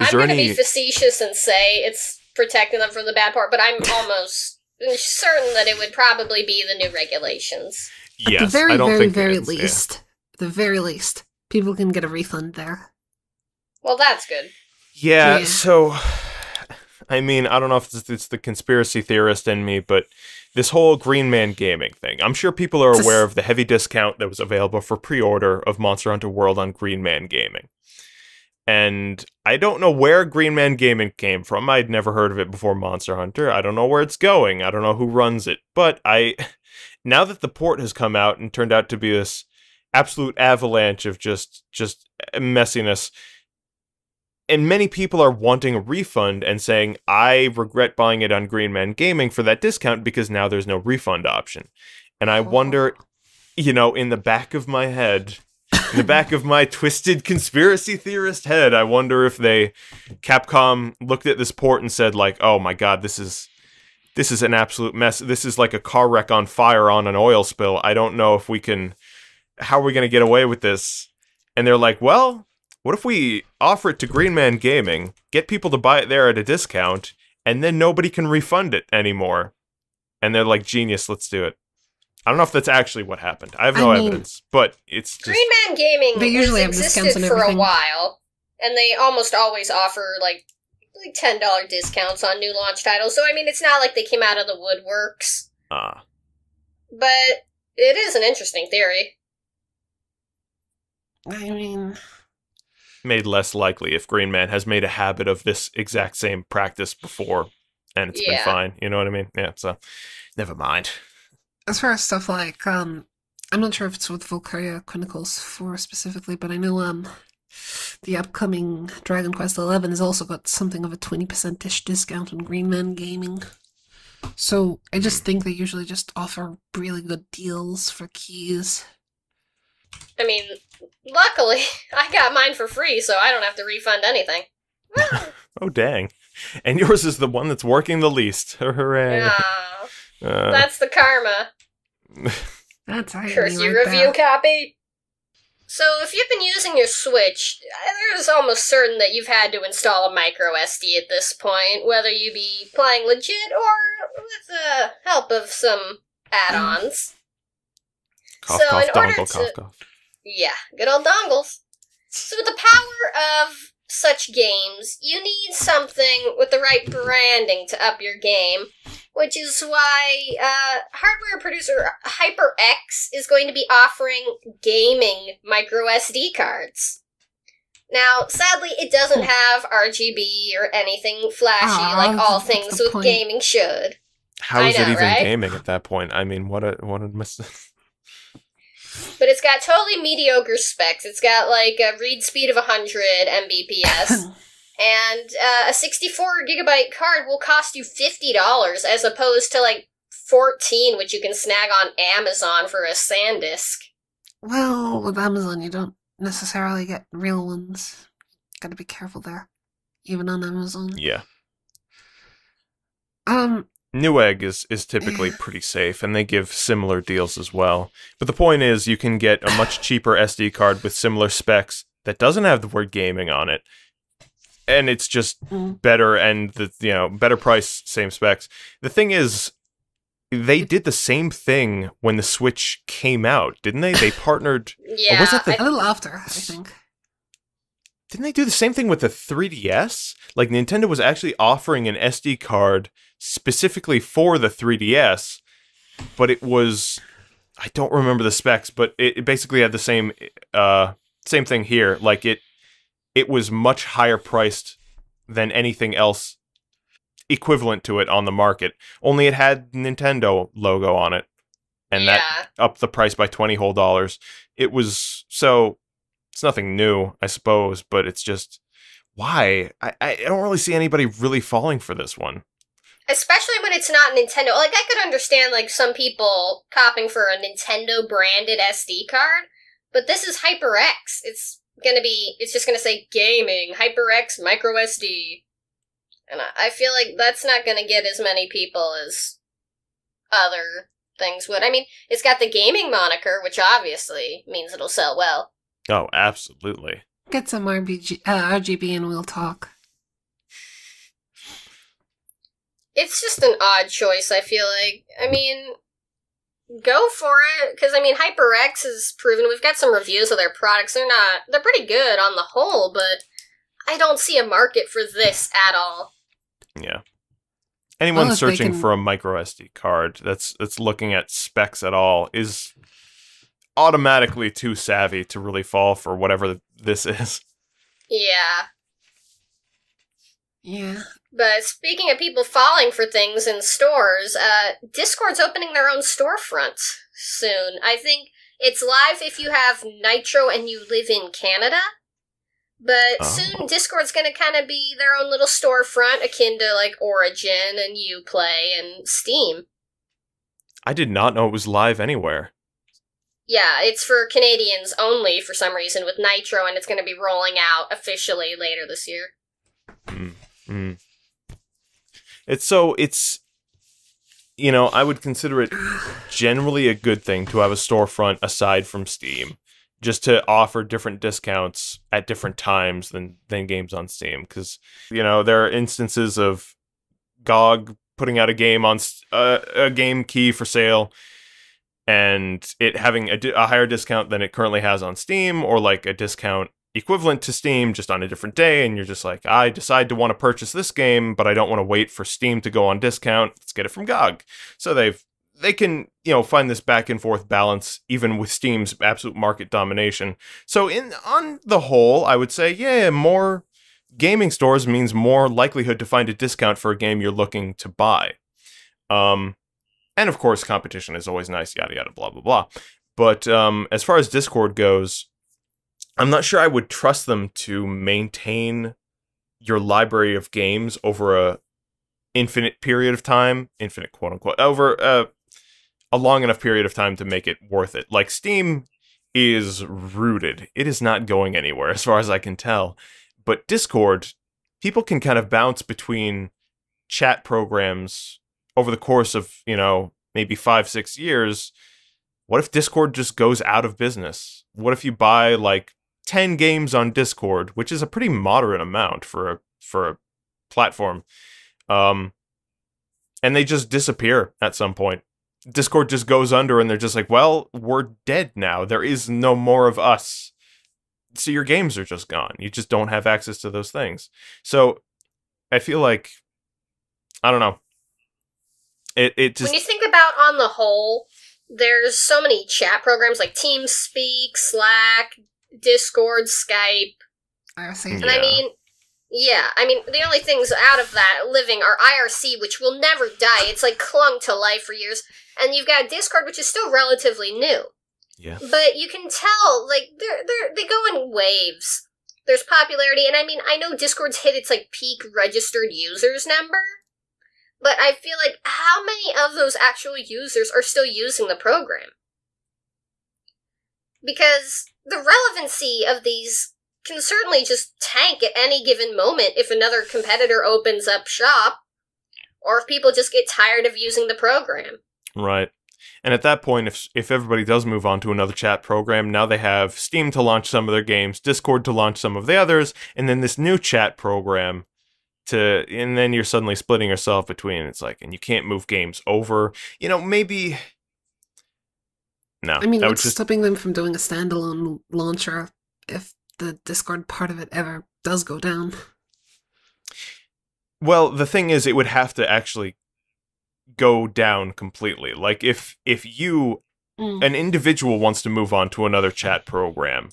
Speaker 1: I'm going to be facetious and say it's protecting them from the bad part, but I'm almost certain that it would probably be the new regulations.
Speaker 2: Yes,
Speaker 3: at the very,
Speaker 2: I don't
Speaker 3: very,
Speaker 2: think
Speaker 3: very least, at the very least, people can get a refund there.
Speaker 1: Well, that's good.
Speaker 2: Yeah, so, I mean, I don't know if it's the conspiracy theorist in me, but this whole Green Man Gaming thing, I'm sure people are aware of the heavy discount that was available for pre-order of Monster Hunter World on Green Man Gaming. And I don't know where Green Man Gaming came from. I'd never heard of it before Monster Hunter. I don't know where it's going. I don't know who runs it. But now that the port has come out and turned out to be this absolute avalanche of just messiness, and many people are wanting a refund and saying, I regret buying it on Green Man Gaming for that discount because now there's no refund option. And I wonder, in the back of my head, in the back of my twisted conspiracy theorist head, I wonder if Capcom looked at this port and said, like, oh my god, this is an absolute mess. This is like a car wreck on fire on an oil spill. I don't know if how are we going to get away with this? And they're like, well, what if we offer it to Green Man Gaming, get people to buy it there at a discount, and then nobody can refund it anymore? And they're like, genius, let's do it. I don't know if that's actually what happened. I have no evidence, but it's just...
Speaker 1: Green Man Gaming
Speaker 3: they usually have
Speaker 1: existed for a while, and they almost always offer, like $10 discounts on new launch titles, so I mean, it's not like they came out of the woodworks. But it is an interesting theory.
Speaker 3: I mean...
Speaker 2: made less likely if Green Man has made a habit of this exact same practice before, and it's been fine. You know what I mean? Yeah, so never mind.
Speaker 3: As far as stuff like, I I'm not sure if it's with Valkyria Chronicles 4 specifically, but I know the upcoming Dragon Quest 11 has also got something of a 20%-ish discount on Green Man Gaming. So I just think they usually just offer really good deals for keys.
Speaker 1: I mean, luckily, I got mine for free, so I don't have to refund anything.
Speaker 2: Oh, dang. And yours is the one that's working the least. Hooray.
Speaker 1: That's the karma.
Speaker 3: That's right.
Speaker 1: Curse your review copy. So, if you've been using your Switch, there's almost certain that you've had to install a micro SD at this point, whether you be playing legit or with the help of some add-ons.
Speaker 2: Cough, cough, dongle, cough, cough.
Speaker 1: Yeah, good old dongles. So, with the power of such games, you need something with the right branding to up your game, which is why hardware producer HyperX is going to be offering gaming micro SD cards. Now, sadly, it doesn't have RGB or anything flashy like all things with gaming should.
Speaker 2: How is it even gaming at that point? I mean, what a
Speaker 1: But it's got totally mediocre specs. It's got like a read speed of 100 Mbps. And a 64GB card will cost you $50 as opposed to like $14, which you can snag on Amazon for a SanDisk.
Speaker 3: Well, with Amazon, you don't necessarily get real ones. Gotta be careful there, even on Amazon.
Speaker 2: Yeah. Newegg is typically pretty safe, and they give similar deals as well. But the point is, you can get a much cheaper SD card with similar specs that doesn't have the word gaming on it. And it's just better, and better price, same specs. The thing is, they did the same thing when the Switch came out, didn't they? They partnered.
Speaker 1: Yeah,
Speaker 3: was it a little after, I think.
Speaker 2: Didn't they do the same thing with the 3DS? Like, Nintendo was actually offering an SD card specifically for the 3DS, but it was, I don't remember the specs, but it basically had the same thing here. Like, it was much higher priced than anything else equivalent to it on the market. Only it had Nintendo logo on it, and that upped the price by $20 whole. It was, so it's nothing new, I suppose, but it's just, why? I don't really see anybody really falling for this one.
Speaker 1: Especially when it's not Nintendo. Like, I could understand, like, some people copying for a Nintendo-branded SD card, but this is HyperX. It's just gonna say gaming, HyperX, micro SD. And I feel like that's not gonna get as many people as other things would. I mean, it's got the gaming moniker, which obviously means it'll sell well.
Speaker 2: Oh, absolutely.
Speaker 3: Get some RGB and we'll talk.
Speaker 1: It's just an odd choice, I feel like. I mean, go for it, because, I mean, HyperX has proven, we've got some reviews of their products, they're pretty good on the whole, but I don't see a market for this at all.
Speaker 2: Yeah. Anyone searching for a micro SD card that's looking at specs at all is automatically too savvy to really fall for whatever this is.
Speaker 1: Yeah.
Speaker 3: Yeah.
Speaker 1: But speaking of people falling for things in stores, Discord's opening their own storefront soon. I think it's live if you have Nitro and you live in Canada. But soon Discord's going to kind of be their own little storefront akin to like Origin and Uplay and Steam.
Speaker 2: I did not know it was live anywhere.
Speaker 1: Yeah, it's for Canadians only for some reason with Nitro, and it's going to be rolling out officially later this year.
Speaker 2: It's, I would consider it generally a good thing to have a storefront aside from Steam, just to offer different discounts at different times than games on Steam. Because, there are instances of GOG putting out a game on a game key for sale, and it having a higher discount than it currently has on Steam, or like a discount equivalent to Steam just on a different day, and you're just like, I decide to want to purchase this game, but I don't want to wait for Steam to go on discount. Let's get it from GOG. So they can, find this back and forth balance even with Steam's absolute market domination. So on the whole, I would say, yeah, more gaming stores means more likelihood to find a discount for a game you're looking to buy. And of course, competition is always nice, yada, yada, blah, blah, blah. But as far as Discord goes, I'm not sure I would trust them to maintain your library of games over a infinite period of time, infinite quote unquote, over a long enough period of time to make it worth it. Like Steam is rooted. It is not going anywhere as far as I can tell. But Discord, people can kind of bounce between chat programs over the course of, maybe 5-6 years. What if Discord just goes out of business? What if you buy like 10 games on Discord, which is a pretty moderate amount for a platform, and they just disappear at some point? Discord just goes under, and they're just like, well, we're dead now. There is no more of us. So your games are just gone. You just don't have access to those things. So I feel like, I don't know. It just...
Speaker 1: When you think about on the whole, there's so many chat programs like TeamSpeak, Slack, Discord, Skype.
Speaker 3: IRC.
Speaker 1: And I mean, the only things out of that living are IRC, which will never die. It's like clung to life for years. And you've got Discord, which is still relatively new.
Speaker 2: Yeah.
Speaker 1: But you can tell, like, they go in waves. There's popularity, and I mean, I know Discord's hit its, like, peak registered users number, but I feel like how many of those actual users are still using the program? Because the relevancy of these can certainly just tank at any given moment if another competitor opens up shop, or if people just get tired of using the program.
Speaker 2: Right. And at that point, if everybody does move on to another chat program, now they have Steam to launch some of their games, Discord to launch some of the others, and then this new chat program and then you're suddenly splitting yourself between, it's like, and you can't move games over. Maybe... No.
Speaker 3: I mean, what's stopping them from doing a standalone launcher if the Discord part of it ever does go down?
Speaker 2: Well, the thing is, it would have to actually go down completely. Like, if you, an individual wants to move on to another chat program,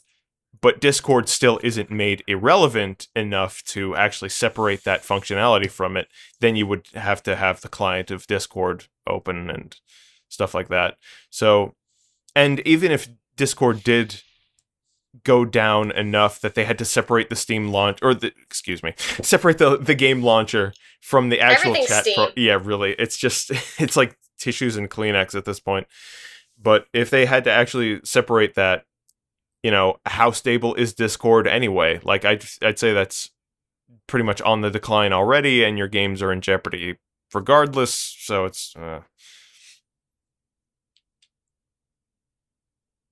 Speaker 2: but Discord still isn't made irrelevant enough to actually separate that functionality from it, then you would have to have the client of Discord open and stuff like that. So, and even if Discord did go down enough that they had to separate the Steam launch, separate the game launcher from the actual chat. Yeah, really. It's just, it's like tissues and Kleenex at this point. But if they had to actually separate that, how stable is Discord anyway? Like, I'd say that's pretty much on the decline already, and your games are in jeopardy regardless, so it's...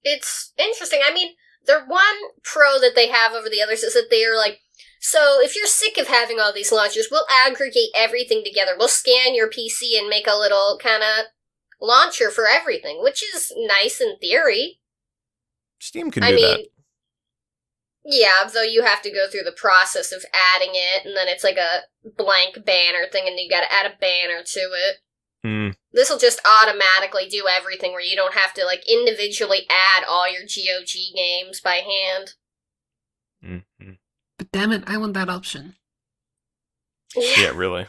Speaker 1: It's interesting. I mean, the one pro that they have over the others is that they are like, so if you're sick of having all these launchers, we'll aggregate everything together. We'll scan your PC and make a little kind of launcher for everything, which is nice in theory.
Speaker 2: Steam can do that.
Speaker 1: Yeah, though you have to go through the process of adding it, and then it's like a blank banner thing, and you gotta add a banner to it. This will just automatically do everything where you don't have to, like, individually add all your GOG games by hand.
Speaker 2: Mm-hmm.
Speaker 3: But damn it, I want that option.
Speaker 2: Yeah, really.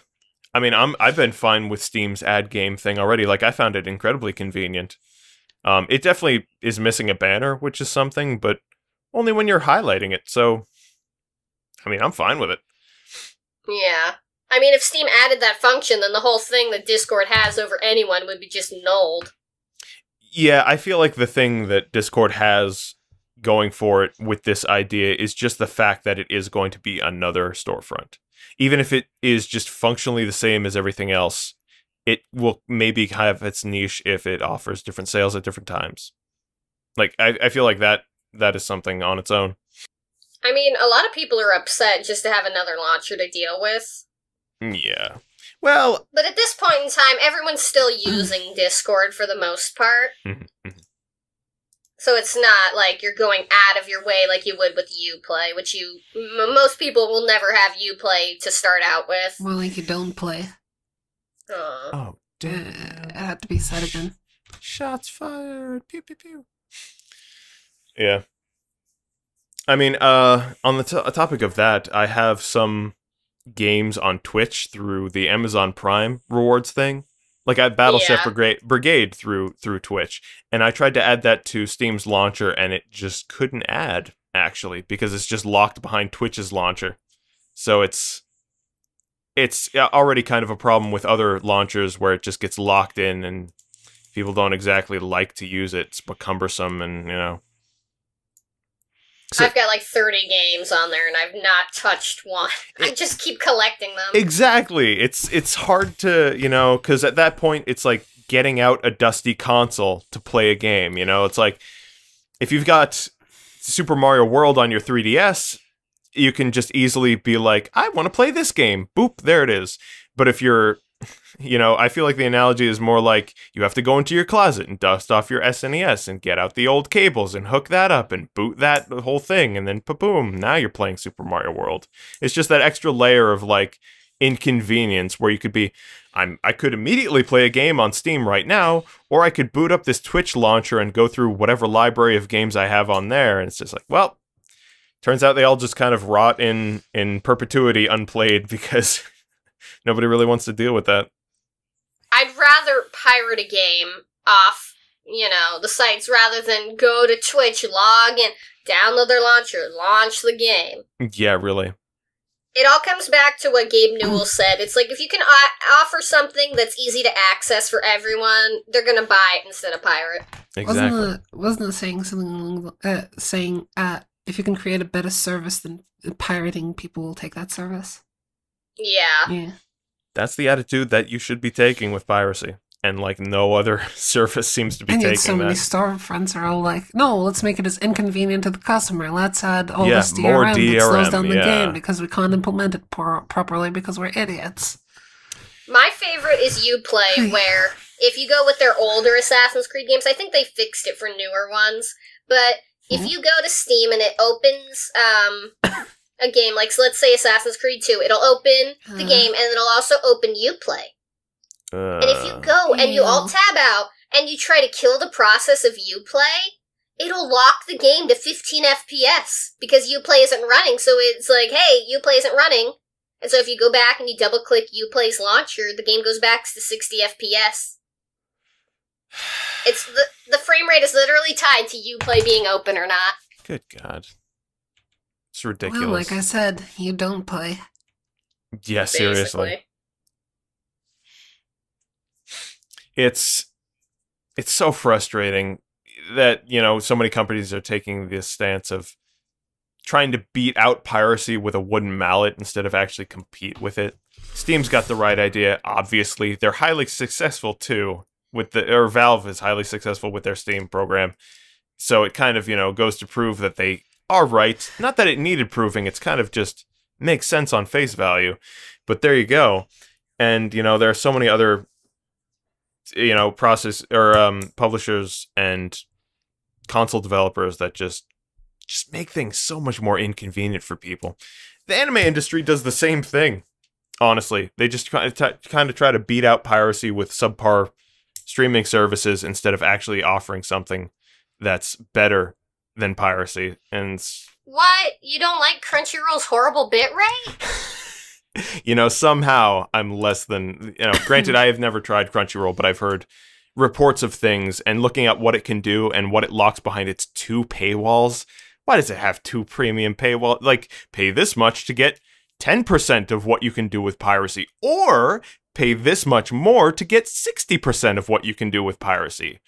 Speaker 2: I mean, I've been fine with Steam's add game thing already. Like, I found it incredibly convenient. It definitely is missing a banner, which is something, but only when you're highlighting it, so... I mean, I'm fine with it.
Speaker 1: Yeah. I mean, if Steam added that function, then the whole thing that Discord has over anyone would be just nulled.
Speaker 2: Yeah, I feel like the thing that Discord has going for it with this idea is just the fact that it is going to be another storefront. Even if it is just functionally the same as everything else, it will maybe have its niche if it offers different sales at different times. Like, I feel like that is something on its own.
Speaker 1: I mean, a lot of people are upset just to have another launcher to deal with.
Speaker 2: Yeah. Well...
Speaker 1: But at this point in time, everyone's still using Discord for the most part. So it's not like you're going out of your way like you would with Uplay, which most people will never have Uplay to start out with.
Speaker 3: Well, like you don't play.
Speaker 2: Oh, damn.
Speaker 3: It had to be said again.
Speaker 2: Shots fired. Pew, pew, pew. Yeah. I mean, on the topic of that, I have some games on Twitch through the Amazon Prime rewards thing. Like I had Battleship
Speaker 1: Yeah.
Speaker 2: Brigade through Twitch, and I tried to add that to Steam's launcher, and it just couldn't add, actually, because it's just locked behind Twitch's launcher. So it's already kind of a problem with other launchers where it just gets locked in, and people don't exactly like to use it. It's cumbersome, and, you know. So,
Speaker 1: I've got like 30 games on there, and I've not touched one. I just keep collecting them.
Speaker 2: Exactly. It's hard to, you know, because at that point, it's like getting out a dusty console to play a game, you know? It's like, if you've got Super Mario World on your 3DS, you can just easily be like, I want to play this game. Boop, there it is. But if you're, you know, I feel like the analogy is more like you have to go into your closet and dust off your SNES and get out the old cables and hook that up and boot that whole thing, and then boom, now you're playing Super Mario World. It's just that extra layer of like inconvenience where you could be, I could immediately play a game on Steam right now, or I could boot up this Twitch launcher and go through whatever library of games I have on there, and it's just like, well, turns out they all just kind of rot in perpetuity unplayed because nobody really wants to deal with that.
Speaker 1: I'd rather pirate a game off, you know, the sites rather than go to Twitch, log in, download their launcher, launch the game.
Speaker 2: Yeah, really.
Speaker 1: It all comes back to what Gabe Newell said. It's like, if you can offer something that's easy to access for everyone, they're gonna buy it instead of pirate.
Speaker 2: Exactly.
Speaker 3: Wasn't it saying something along saying if you can create a better service than pirating, people will take that service?
Speaker 1: Yeah.
Speaker 2: That's the attitude that you should be taking with piracy. And, like, no other service seems to be
Speaker 3: and
Speaker 2: taking
Speaker 3: yet so many
Speaker 2: that.
Speaker 3: storefronts are all like, no, let's make it as inconvenient to the customer. Let's add all this
Speaker 2: more
Speaker 3: DRM that slows
Speaker 2: DRM,
Speaker 3: down the
Speaker 2: yeah.
Speaker 3: game because we can't implement it properly because we're idiots.
Speaker 1: My favorite is Uplay, where if you go with their older Assassin's Creed games, I think they fixed it for newer ones, but if you go to Steam and it opens a game, like, so let's say Assassin's Creed 2, it'll open the game and it'll also open Uplay. And if you go and you alt-tab out and you try to kill the process of Uplay, it'll lock the game to 15 FPS because Uplay isn't running. So it's like, hey, Uplay isn't running. And so if you go back and you double-click Uplay's launcher, the game goes back to 60 FPS. It's the frame rate is literally tied to Uplay being open or not.
Speaker 2: Good God. It's ridiculous.
Speaker 3: Well, like I said, you don't play.
Speaker 2: Yeah, seriously.
Speaker 1: Basically.
Speaker 2: It's so frustrating that, you know, so many companies are taking this stance of trying to beat out piracy with a wooden mallet instead of actually compete with it. Steam's got the right idea, obviously. They're highly successful, too, or Valve is highly successful with their Steam program. So it kind of, you know, goes to prove that they are right. Not that it needed proving, it's kind of just makes sense on face value. But there you go. And, you know, there are so many other, you know, publishers and console developers that just make things so much more inconvenient for people. The anime industry does the same thing, honestly. They just kind of try to beat out piracy with subpar streaming services instead of actually offering something that's better than piracy. And
Speaker 1: What? You don't like Crunchyroll's horrible bitrate?
Speaker 2: you know, somehow I'm less than, you know, granted, I have never tried Crunchyroll, but I've heard reports of things and looking at what it can do and what it locks behind its 2 paywalls. Why does it have 2 premium paywalls? Like, pay this much to get 10% of what you can do with piracy, or pay this much more to get 60% of what you can do with piracy.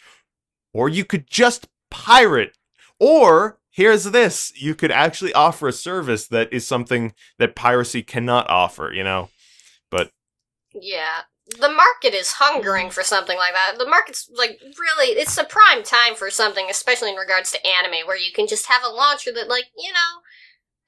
Speaker 2: Or you could just pirate. Or, here's this, you could actually offer a service that is something that piracy cannot offer, you know? But
Speaker 1: Yeah. The market is hungering for something like that. The market's, like, really, it's a prime time for something, especially in regards to anime, where you can just have a launcher that, like, you know,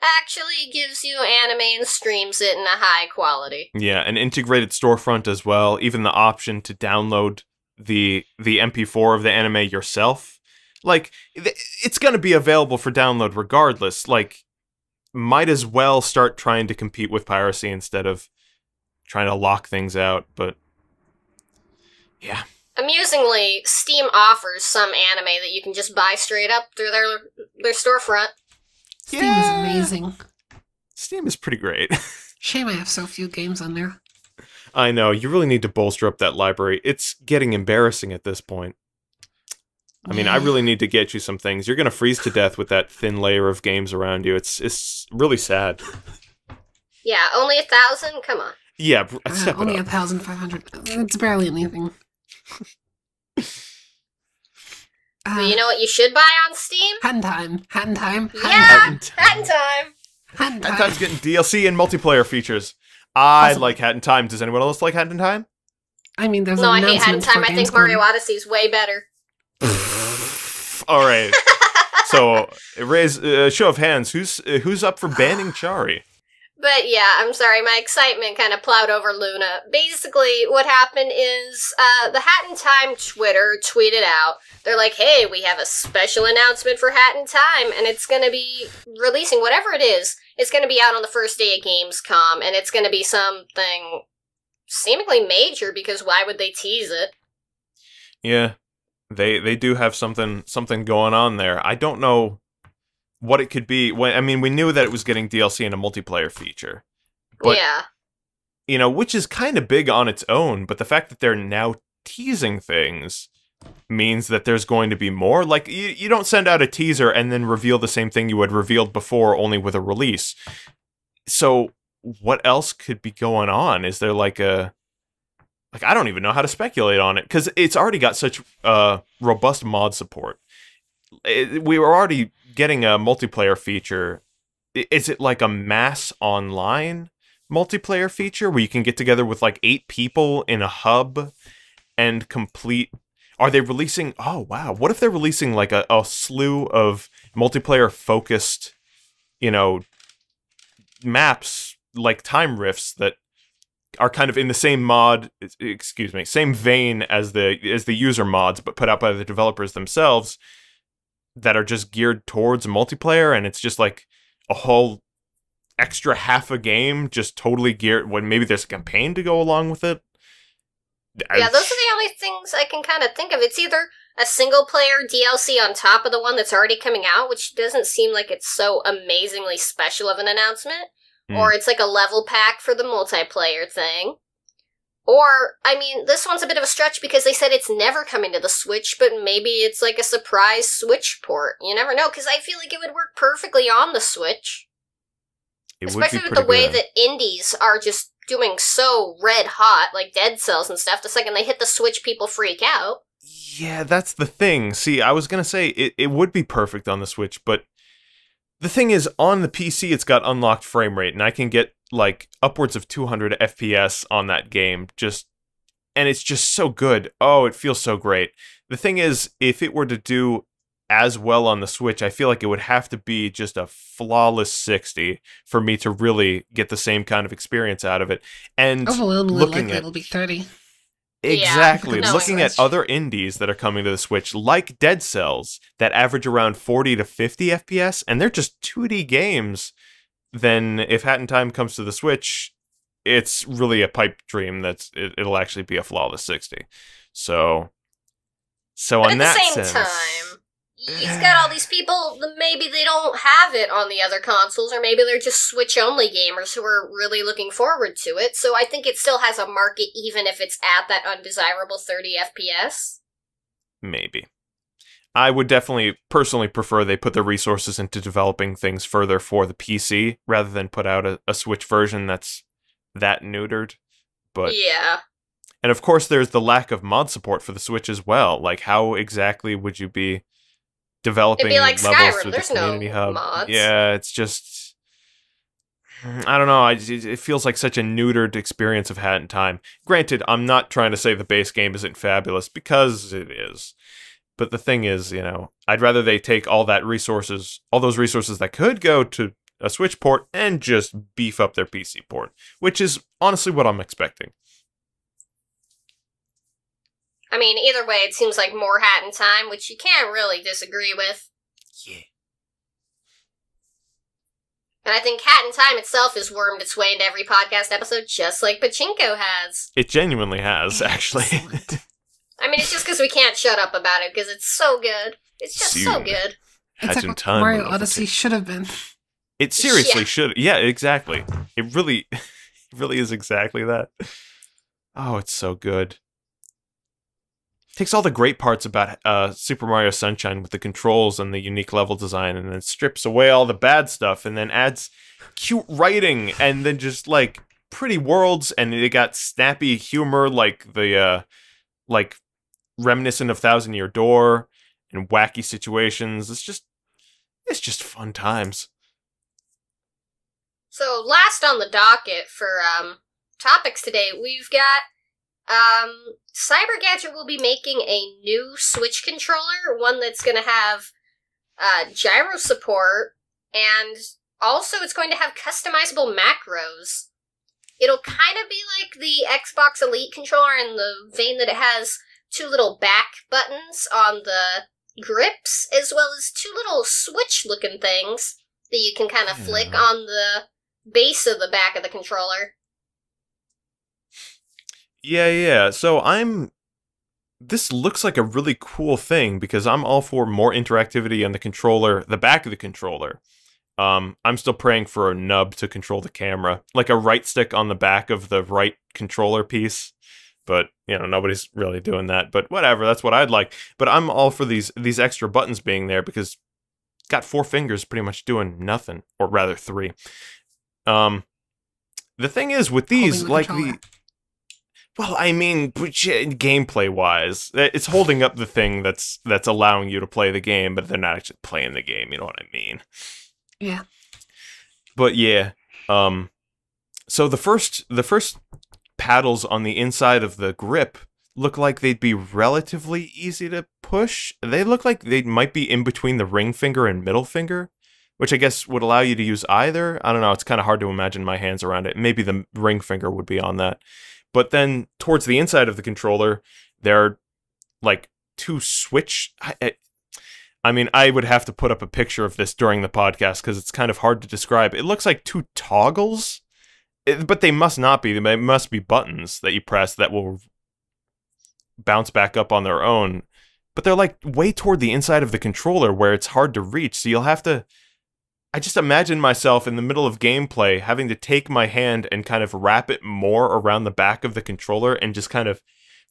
Speaker 1: actually gives you anime and streams it in a high quality.
Speaker 2: yeah, an integrated storefront as well, even the option to download the MP4 of the anime yourself. Like, it's going to be available for download regardless. Like, might as well start trying to compete with piracy instead of trying to lock things out, but yeah.
Speaker 1: Amusingly, Steam offers some anime that you can just buy straight up through their storefront.
Speaker 3: Steam is amazing.
Speaker 2: Steam is pretty great.
Speaker 3: Shame I have so few games on there.
Speaker 2: I know, you really need to bolster up that library. It's getting embarrassing at this point. I mean, I really need to get you some things. You're going to freeze to death with that thin layer of games around you. It's really sad.
Speaker 1: Yeah, only 1,000? Come on.
Speaker 2: Yeah,
Speaker 3: only 1,500. It's barely anything.
Speaker 1: But you know what you should buy on Steam?
Speaker 3: Hat in Time. Hat in Time.
Speaker 1: Yeah! Hat in Time!
Speaker 3: Hat in
Speaker 2: Hat in
Speaker 3: Time.
Speaker 2: Time's getting DLC and multiplayer features. I like Hat in Time. Does anyone else like Hat in Time?
Speaker 3: I mean, there's
Speaker 1: no,
Speaker 3: an
Speaker 1: I hate Hat in Time. I think Mario Odyssey's way better.
Speaker 2: All right. So, raise show of hands. Who's up for banning Chary?
Speaker 1: But yeah, I'm sorry, my excitement kind of plowed over Luna. Basically, what happened is, the Hat in Time Twitter tweeted out, they're like, hey, we have a special announcement for Hat in Time, and it's gonna be releasing, whatever it is, it's gonna be out on the first day of Gamescom, and it's gonna be something seemingly major, because why would they tease it?
Speaker 2: Yeah, they do have something going on there. I don't know what it could be. I mean, we knew that it was getting DLC and a multiplayer feature. But,
Speaker 1: yeah.
Speaker 2: You know, which is kind of big on its own, but the fact that they're now teasing things means that there's going to be more. Like, you don't send out a teaser and then reveal the same thing you had revealed before, only with a release. So, what else could be going on? Is there like a... Like, I don't even know how to speculate on it, because it's already got such robust mod support. We were already getting a multiplayer feature. Is it like a mass online multiplayer feature where you can get together with like 8 people in a hub and complete... Are they releasing... Oh, wow. What if they're releasing like a slew of multiplayer-focused, you know, maps, like time rifts that are kind of in the same same vein as the user mods, but put out by the developers themselves, that are just geared towards multiplayer, and it's just like a whole extra half a game, just totally geared when maybe there's a campaign to go along with it.
Speaker 1: Yeah, those are the only things I can kind of think of. It's either a single-player DLC on top of the one that's already coming out, which doesn't seem like it's so amazingly special of an announcement, or it's like a level pack for the multiplayer thing. Or, I mean, this one's a bit of a stretch because they said it's never coming to the Switch, but maybe it's like a surprise Switch port. You never know, because I feel like it would work perfectly on the Switch. Especially with the way that indies are just doing so red hot, like Dead Cells and stuff. The second they hit the Switch, people freak out.
Speaker 2: Yeah, that's the thing. See, I was going to say it would be perfect on the Switch, but the thing is, on the PC, it's got unlocked frame rate, and I can get like upwards of 200 FPS on that game, and it's just so good. Oh, it feels so great. The thing is, if it were to do as well on the Switch, I feel like it would have to be just a flawless 60 for me to really get the same kind of experience out of it. And
Speaker 3: looking at it'll be 30.
Speaker 2: Exactly.
Speaker 1: Yeah,
Speaker 2: looking at other indies that are coming to the Switch, like Dead Cells, that average around 40 to 50 FPS, and they're just 2D games, then if Hat in Time comes to the Switch, it's really a pipe dream it'll actually be a flawless 60. So on that sense...
Speaker 1: At the same time, you've got all these people, maybe they don't have it on the other consoles, or maybe they're just Switch-only gamers who are really looking forward to it, so I think it still has a market even if it's at that undesirable 30 FPS.
Speaker 2: Maybe. I would definitely personally prefer they put the resources into developing things further for the PC, rather than put out a Switch version that's that neutered. But
Speaker 1: yeah.
Speaker 2: And of course there's the lack of mod support for the Switch as well. Like, how exactly would you be developing
Speaker 1: like
Speaker 2: levels
Speaker 1: Skyrim.
Speaker 2: through
Speaker 1: There's
Speaker 2: the community
Speaker 1: no
Speaker 2: hub?
Speaker 1: mods.
Speaker 2: Yeah, it's just... I don't know, it feels like such a neutered experience of Hat in Time. Granted, I'm not trying to say the base game isn't fabulous, because it is. But the thing is, you know, I'd rather they take all those resources that could go to a Switch port and just beef up their PC port, which is honestly what I'm expecting.
Speaker 1: I mean, either way, it seems like more Hat in Time, which you can't really disagree with.
Speaker 2: Yeah.
Speaker 1: And I think Hat in Time itself has wormed its way into every podcast episode, just like Pachinko has.
Speaker 2: It genuinely has, actually.
Speaker 1: I mean, it's just because we can't shut up about it, because it's so good. It's just so good.
Speaker 3: It's like what Mario Odyssey should have been.
Speaker 2: It seriously should. Yeah, exactly. It really is exactly that. Oh, it's so good. Takes all the great parts about Super Mario Sunshine with the controls and the unique level design, and then strips away all the bad stuff, and then adds cute writing, and then just like pretty worlds, and it got snappy humor, like the like reminiscent of Thousand Year Door, and wacky situations. It's just fun times.
Speaker 1: So last on the docket for topics today, we've got Cybergadget will be making a new Switch controller, one that's going to have gyro support, and also it's going to have customizable macros. It'll kind of be like the Xbox Elite controller in the vein that it has two little back buttons on the grips, as well as two little Switch-looking things that you can kind of flick on the base of the back of the controller.
Speaker 2: Yeah. So this looks like a really cool thing, because I'm all for more interactivity on the controller, the back of the controller. I'm still praying for a nub to control the camera, like a right stick on the back of the right controller piece. But, nobody's really doing that. But whatever, that's what I'd like. But I'm all for these extra buttons being there, because got 4 fingers pretty much doing nothing, or rather 3. The thing is with these, gameplay-wise, it's holding up the thing that's allowing you to play the game, but they're not actually playing the game, you know what I mean?
Speaker 3: Yeah.
Speaker 2: But yeah, so the first paddles on the inside of the grip look like they'd be relatively easy to push. They look like they might be in between the ring finger and middle finger, which I guess would allow you to use either. I don't know, it's kind of hard to imagine my hands around it. Maybe the ring finger would be on that. But then towards the inside of the controller, there are like 2 switch... I mean, I would have to put up a picture of this during the podcast because it's kind of hard to describe. It looks like 2 toggles, but they must not be. They must be buttons that you press that will bounce back up on their own. But they're like way toward the inside of the controller where it's hard to reach. So you'll have to... I just imagine myself in the middle of gameplay having to take my hand and kind of wrap it more around the back of the controller and just kind of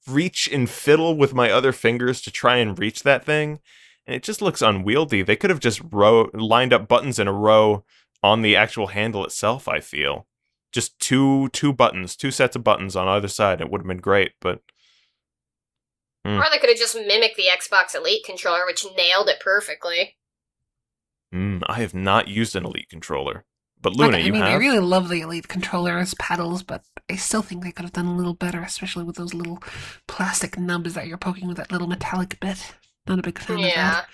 Speaker 2: reach and fiddle with my other fingers to try and reach that thing. And it just looks unwieldy. They could have just lined up buttons in a row on the actual handle itself, I feel. Just two buttons, 2 sets of buttons on either side. It would have been great, but...
Speaker 1: Or they could have just mimicked the Xbox Elite controller, which nailed it perfectly.
Speaker 2: I have not used an Elite controller. But Luna, you have?
Speaker 3: I really love the Elite controller as paddles, but I still think they could have done a little better, especially with those little plastic nubs that you're poking with that little metallic bit. Not a big fan of that.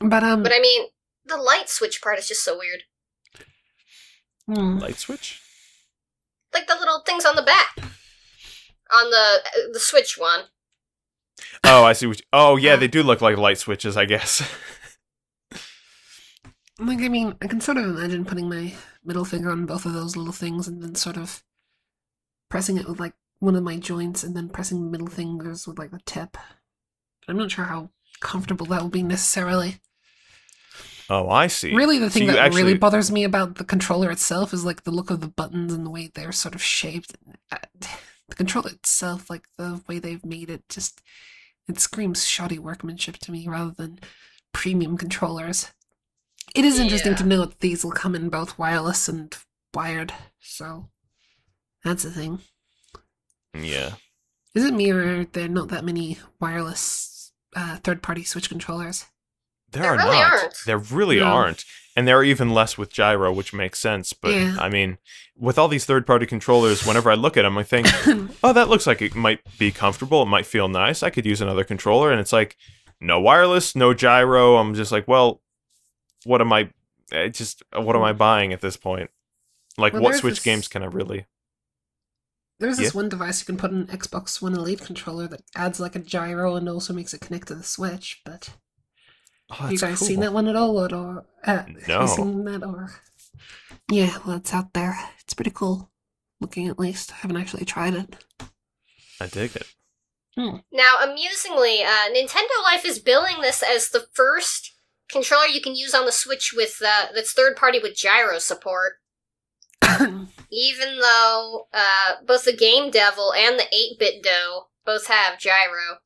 Speaker 3: But
Speaker 1: I mean, the light switch part is just so weird.
Speaker 2: Light switch?
Speaker 1: Like the little things on the back. On the Switch one.
Speaker 2: Oh, I see what oh, yeah, they do look like light switches, I guess.
Speaker 3: I can sort of imagine putting my middle finger on both of those little things and then sort of pressing it with, like, one of my joints and then pressing the middle fingers with, like, the tip. I'm not sure how comfortable that will be necessarily.
Speaker 2: Oh, I see.
Speaker 3: Really, the thing that really bothers me about the controller itself is, like, the look of the buttons and the way they're sort of shaped. The controller itself, like, the way they've made it, just... It screams shoddy workmanship to me rather than premium controllers. It is interesting to note these will come in both wireless and wired, so... That's the thing.
Speaker 2: Yeah.
Speaker 3: Is it me or are there not that many wireless third-party Switch controllers?
Speaker 2: There really aren't. And there are even less with gyro, which makes sense. But, I mean, with all these third-party controllers, whenever I look at them, I think, oh, that looks like it might be comfortable. It might feel nice. I could use another controller. And it's like, no wireless, no gyro. I'm just like, well, what am I buying at this point? Like, what Switch games can I really...
Speaker 3: There's this one device you can put an Xbox One Elite controller that adds like a gyro and also makes it connect to the Switch, but have you guys seen that one at all?
Speaker 2: No.
Speaker 3: Have you seen that? Yeah, well, it's out there. It's pretty cool looking, at least. I haven't actually tried it.
Speaker 2: I dig it.
Speaker 1: Now, amusingly, Nintendo Life is billing this as the first controller you can use on the Switch with that's third-party with gyro support. Even though both the Game Devil and the 8-Bit Dough both have gyro.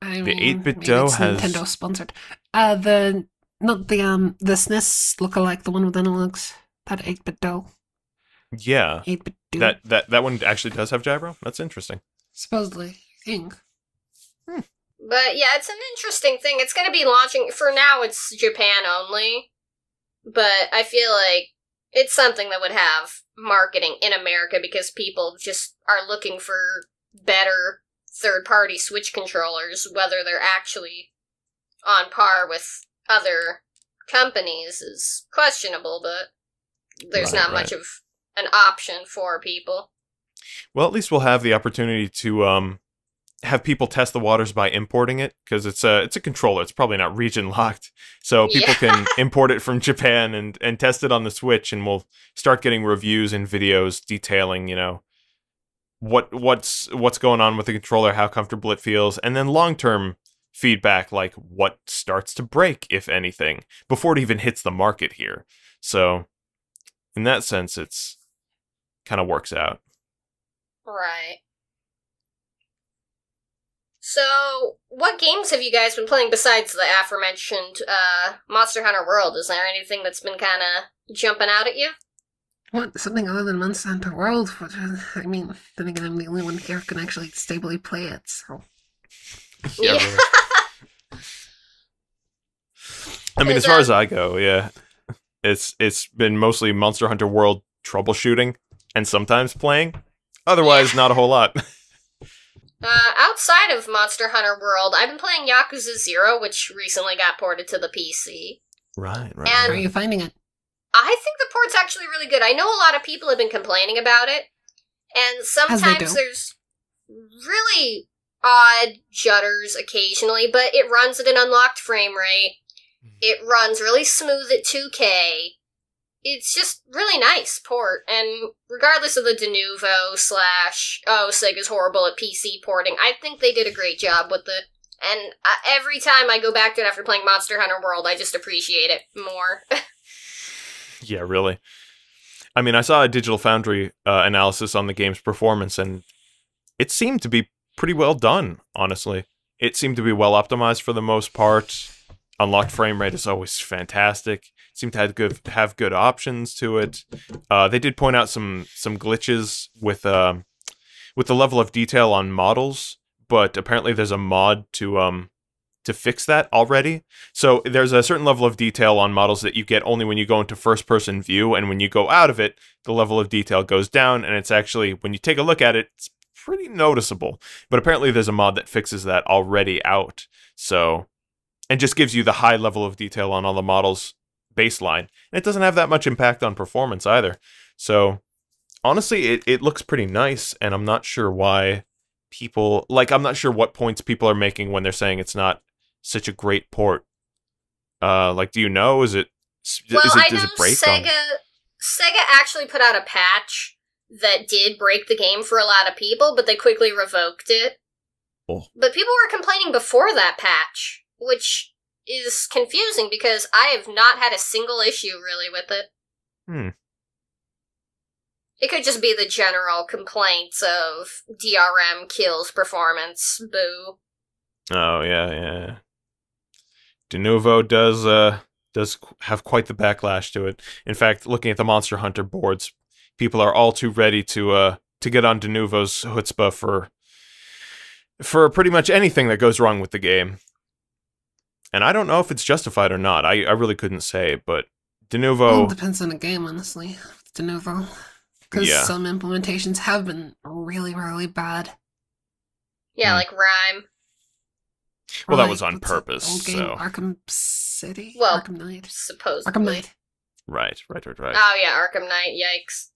Speaker 3: I
Speaker 2: The
Speaker 3: mean,
Speaker 2: 8-Bit
Speaker 3: maybe
Speaker 2: Dough
Speaker 3: it's
Speaker 2: has-
Speaker 3: Nintendo sponsored. The SNES lookalike, the one with analogs. That 8-Bit Dough.
Speaker 2: Yeah.
Speaker 3: 8-Bit Dough.
Speaker 2: That one actually does have gyro? That's interesting.
Speaker 3: Supposedly, I think.
Speaker 1: But yeah, it's an interesting thing. It's going to be launching, for now it's Japan only, but I feel like it's something that would have marketing in America because people just are looking for better third-party Switch controllers, whether they're actually on par with other companies is questionable, but there's not much of an option for people.
Speaker 2: Well, at least we'll have the opportunity to have people test the waters by importing it, because it's a controller. It's probably not region locked, so people can import it from Japan and test it on the Switch, and we'll start getting reviews and videos detailing, you know, what's going on with the controller, how comfortable it feels, and then long-term feedback like what starts to break, if anything, before it even hits the market here. So in that sense, it's kind of works out.
Speaker 1: Right. So, what games have you guys been playing besides the aforementioned Monster Hunter World? Is there anything that's been kind of jumping out at you?
Speaker 3: What? Something other than Monster Hunter World? I mean, then again, I'm the only one here who can actually stably play it, so...
Speaker 2: Yeah. Really. I mean, as far as I go, yeah, it's been mostly Monster Hunter World troubleshooting and sometimes playing. Otherwise, not a whole lot.
Speaker 1: Outside of Monster Hunter World, I've been playing Yakuza 0, which recently got ported to the PC.
Speaker 2: Right.
Speaker 1: And
Speaker 3: How are you finding it?
Speaker 1: I think the port's actually really good. I know a lot of people have been complaining about it, and sometimes there's really odd judders occasionally, but it runs at an unlocked frame rate. It runs really smooth at 2K. It's just really nice port, and regardless of the Denuvo / Sega's horrible at PC porting, I think they did a great job with it. And every time I go back to it after playing Monster Hunter World, I just appreciate it more.
Speaker 2: Yeah, really. I mean, I saw a Digital Foundry analysis on the game's performance, and it seemed to be pretty well done, honestly. It seemed to be well optimized for the most part. Unlocked frame rate is always fantastic. It seemed to have good options to it. They did point out some glitches with the level of detail on models, but apparently there's a mod to fix that already. So there's a certain level of detail on models that you get only when you go into first-person view, and when you go out of it, the level of detail goes down, and it's actually, when you take a look at it, it's pretty noticeable. But apparently there's a mod that fixes that already out. So, and just gives you the high level of detail on all the models baseline. And it doesn't have that much impact on performance either. So, honestly, it looks pretty nice, and I'm not sure why people, like, I'm not sure what points people are making when they're saying it's not such a great port. Like, do you know? Does it break?
Speaker 1: Sega actually put out a patch that did break the game for a lot of people, but they quickly revoked it.
Speaker 2: Oh.
Speaker 1: But people were complaining before that patch, which is confusing because I have not had a single issue really with it. It could just be the general complaints of DRM kills performance. Boo.
Speaker 2: Oh, yeah. Denuvo does have quite the backlash to it. In fact, looking at the Monster Hunter boards, people are all too ready to get on Denuvo's chutzpah for pretty much anything that goes wrong with the game. And I don't know if it's justified or not. I really couldn't say, but Denuvo...
Speaker 3: Well, it depends on the game, honestly, with Denuvo. Because
Speaker 2: Yeah.
Speaker 3: some implementations have been really, really bad.
Speaker 1: Yeah, like Rhyme.
Speaker 2: Well, that
Speaker 3: Like,
Speaker 2: was on
Speaker 3: what's that
Speaker 2: purpose,
Speaker 3: old game,
Speaker 2: so...
Speaker 3: Arkham City?
Speaker 1: Well,
Speaker 3: Arkham Knight?
Speaker 1: supposedly.
Speaker 3: Arkham Knight.
Speaker 2: Right.
Speaker 1: Oh yeah, Arkham Knight, yikes.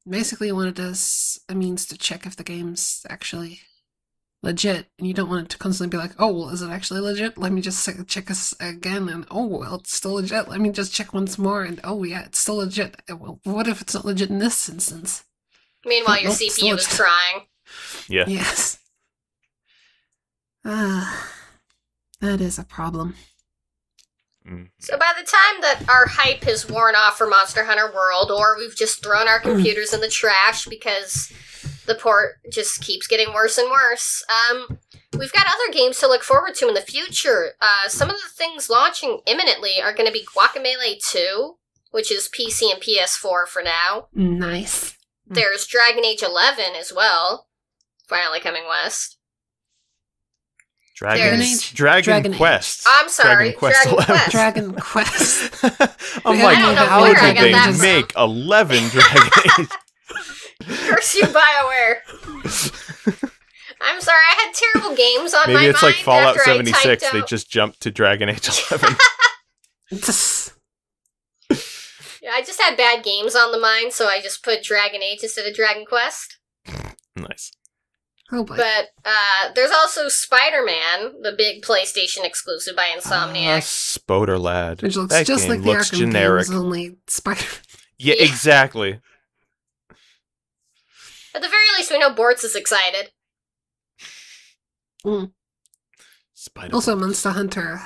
Speaker 3: Basically, you want it as a means to check if the game's actually legit, and you don't want it to constantly be like, oh, well, is it actually legit? Let me just check this again, and oh, well, it's still legit. Let me just check once more, and oh, yeah, it's still legit. Well, what if it's not legit in this instance?
Speaker 1: Meanwhile, your
Speaker 3: Nope, still
Speaker 1: CPU is
Speaker 3: legit.
Speaker 1: crying.
Speaker 2: Yeah.
Speaker 3: Yes. That is a problem.
Speaker 1: So by the time that our hype has worn off for Monster Hunter World, or we've just thrown our computers in the trash because the port just keeps getting worse and worse, we've got other games to look forward to in the future. Some of the things launching imminently are going to be Guacamelee 2, which is PC and PS4 for now.
Speaker 3: Nice.
Speaker 1: There's Dragon Age 11 as well, finally coming west.
Speaker 2: Dragon Quest.
Speaker 1: I'm sorry, Dragon Quest.
Speaker 3: Dragon Quest.
Speaker 2: I'm
Speaker 3: Yeah,
Speaker 2: like,
Speaker 3: I don't know
Speaker 2: how
Speaker 3: where
Speaker 1: I
Speaker 2: did
Speaker 1: got that
Speaker 2: they
Speaker 1: from.
Speaker 2: make 11 Dragon Age?
Speaker 1: Curse you, BioWare. I'm sorry, I had terrible games on my mind.
Speaker 2: Maybe it's like Fallout
Speaker 1: after
Speaker 2: 76.
Speaker 1: I typed
Speaker 2: They
Speaker 1: out...
Speaker 2: just jumped to Dragon Age 11.
Speaker 1: Yeah, I just had bad games on the mind, so I just put Dragon Age instead of Dragon Quest.
Speaker 2: Nice.
Speaker 3: Oh boy.
Speaker 1: But there's also Spider-Man, the big PlayStation exclusive by Insomniac.
Speaker 2: Spoderlad.
Speaker 3: Which looks
Speaker 2: That
Speaker 3: just
Speaker 2: game
Speaker 3: like the
Speaker 2: looks
Speaker 3: Arkham
Speaker 2: generic.
Speaker 3: games, only Spider.
Speaker 2: Yeah,
Speaker 1: Yeah.
Speaker 2: exactly.
Speaker 1: At the very least, we know Bortz is excited.
Speaker 2: Spider.
Speaker 3: Also, Monster Hunter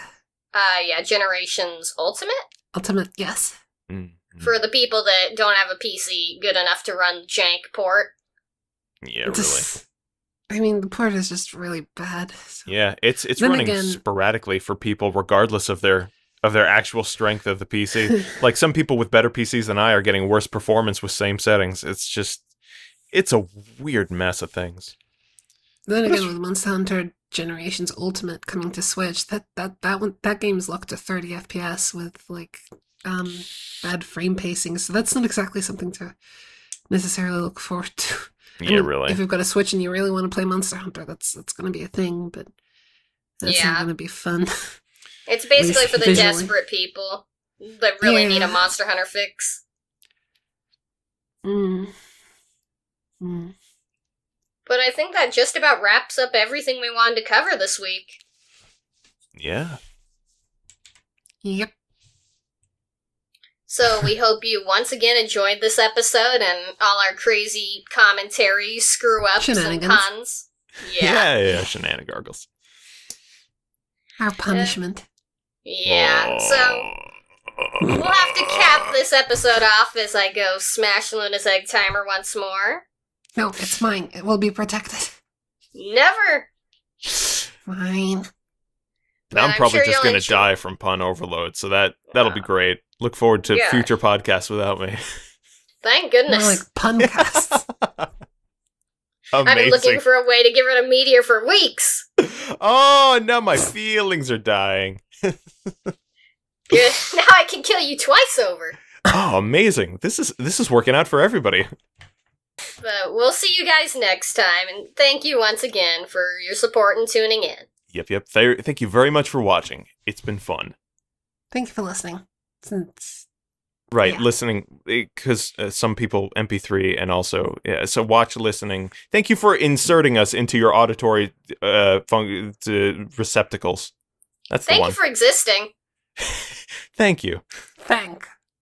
Speaker 1: Yeah, Generations Ultimate?
Speaker 3: Ultimate, yes.
Speaker 1: For the people that don't have a PC good enough to run jank port.
Speaker 2: Yeah, really.
Speaker 3: I mean, the port is just really bad. So.
Speaker 2: Yeah, it's
Speaker 3: Then
Speaker 2: running
Speaker 3: again-
Speaker 2: sporadically for people, regardless of their actual strength of the PC. Like some people with better PCs than I are getting worse performance with same settings. It's a weird mess of things.
Speaker 3: Then again, with Monster Hunter Generations Ultimate coming to Switch, that game's locked to 30 FPS with like bad frame pacing. So that's not exactly something to necessarily look forward to.
Speaker 2: Yeah,
Speaker 3: And
Speaker 2: really.
Speaker 3: If you've got a Switch and you really want to play Monster Hunter, that's going to be a thing, but that's
Speaker 1: Yeah.
Speaker 3: not going to be fun.
Speaker 1: It's basically
Speaker 3: least
Speaker 1: for the
Speaker 3: visually.
Speaker 1: desperate people that really need a
Speaker 3: Yeah.
Speaker 1: Monster Hunter fix.
Speaker 3: Mm.
Speaker 1: But I think that just about wraps up everything we wanted to cover this week.
Speaker 2: Yeah.
Speaker 3: Yep.
Speaker 1: So we hope you once again enjoyed this episode and all our crazy commentary, screw-ups, and
Speaker 3: Shenanigans.
Speaker 1: puns. Yeah.
Speaker 2: Yeah, shenanigans.
Speaker 3: Our punishment.
Speaker 1: Yeah. So we'll have to cap this episode off as I go smash Luna's egg timer once more.
Speaker 3: No, it's mine. It will be protected.
Speaker 1: Never.
Speaker 3: Fine.
Speaker 2: Now I'm
Speaker 1: I'm
Speaker 2: probably
Speaker 1: sure
Speaker 2: just
Speaker 1: you'll
Speaker 2: going to
Speaker 1: enjoy-
Speaker 2: die from pun overload, so that'll be great. Look forward to
Speaker 1: Yeah.
Speaker 2: future podcasts without me.
Speaker 1: Thank
Speaker 3: More
Speaker 1: goodness.
Speaker 3: like puncasts.
Speaker 1: I've been
Speaker 2: Amazing.
Speaker 1: looking for a way to get rid of Meteor for weeks.
Speaker 2: Oh, now my feelings are dying.
Speaker 1: Good. Now I can kill you twice over.
Speaker 2: Oh, amazing. This is working out for everybody.
Speaker 1: But we'll see you guys next time, and thank you once again for your support and tuning in.
Speaker 2: Yep. Thank you very much for watching. It's been fun.
Speaker 3: Thank you for listening. Since
Speaker 2: Right,
Speaker 3: Yeah.
Speaker 2: listening, because some people MP3 and also, yeah, so watch listening. Thank you for inserting us into your auditory receptacles. That's the
Speaker 1: Thank
Speaker 2: one.
Speaker 1: you for existing.
Speaker 2: Thank you.
Speaker 3: thank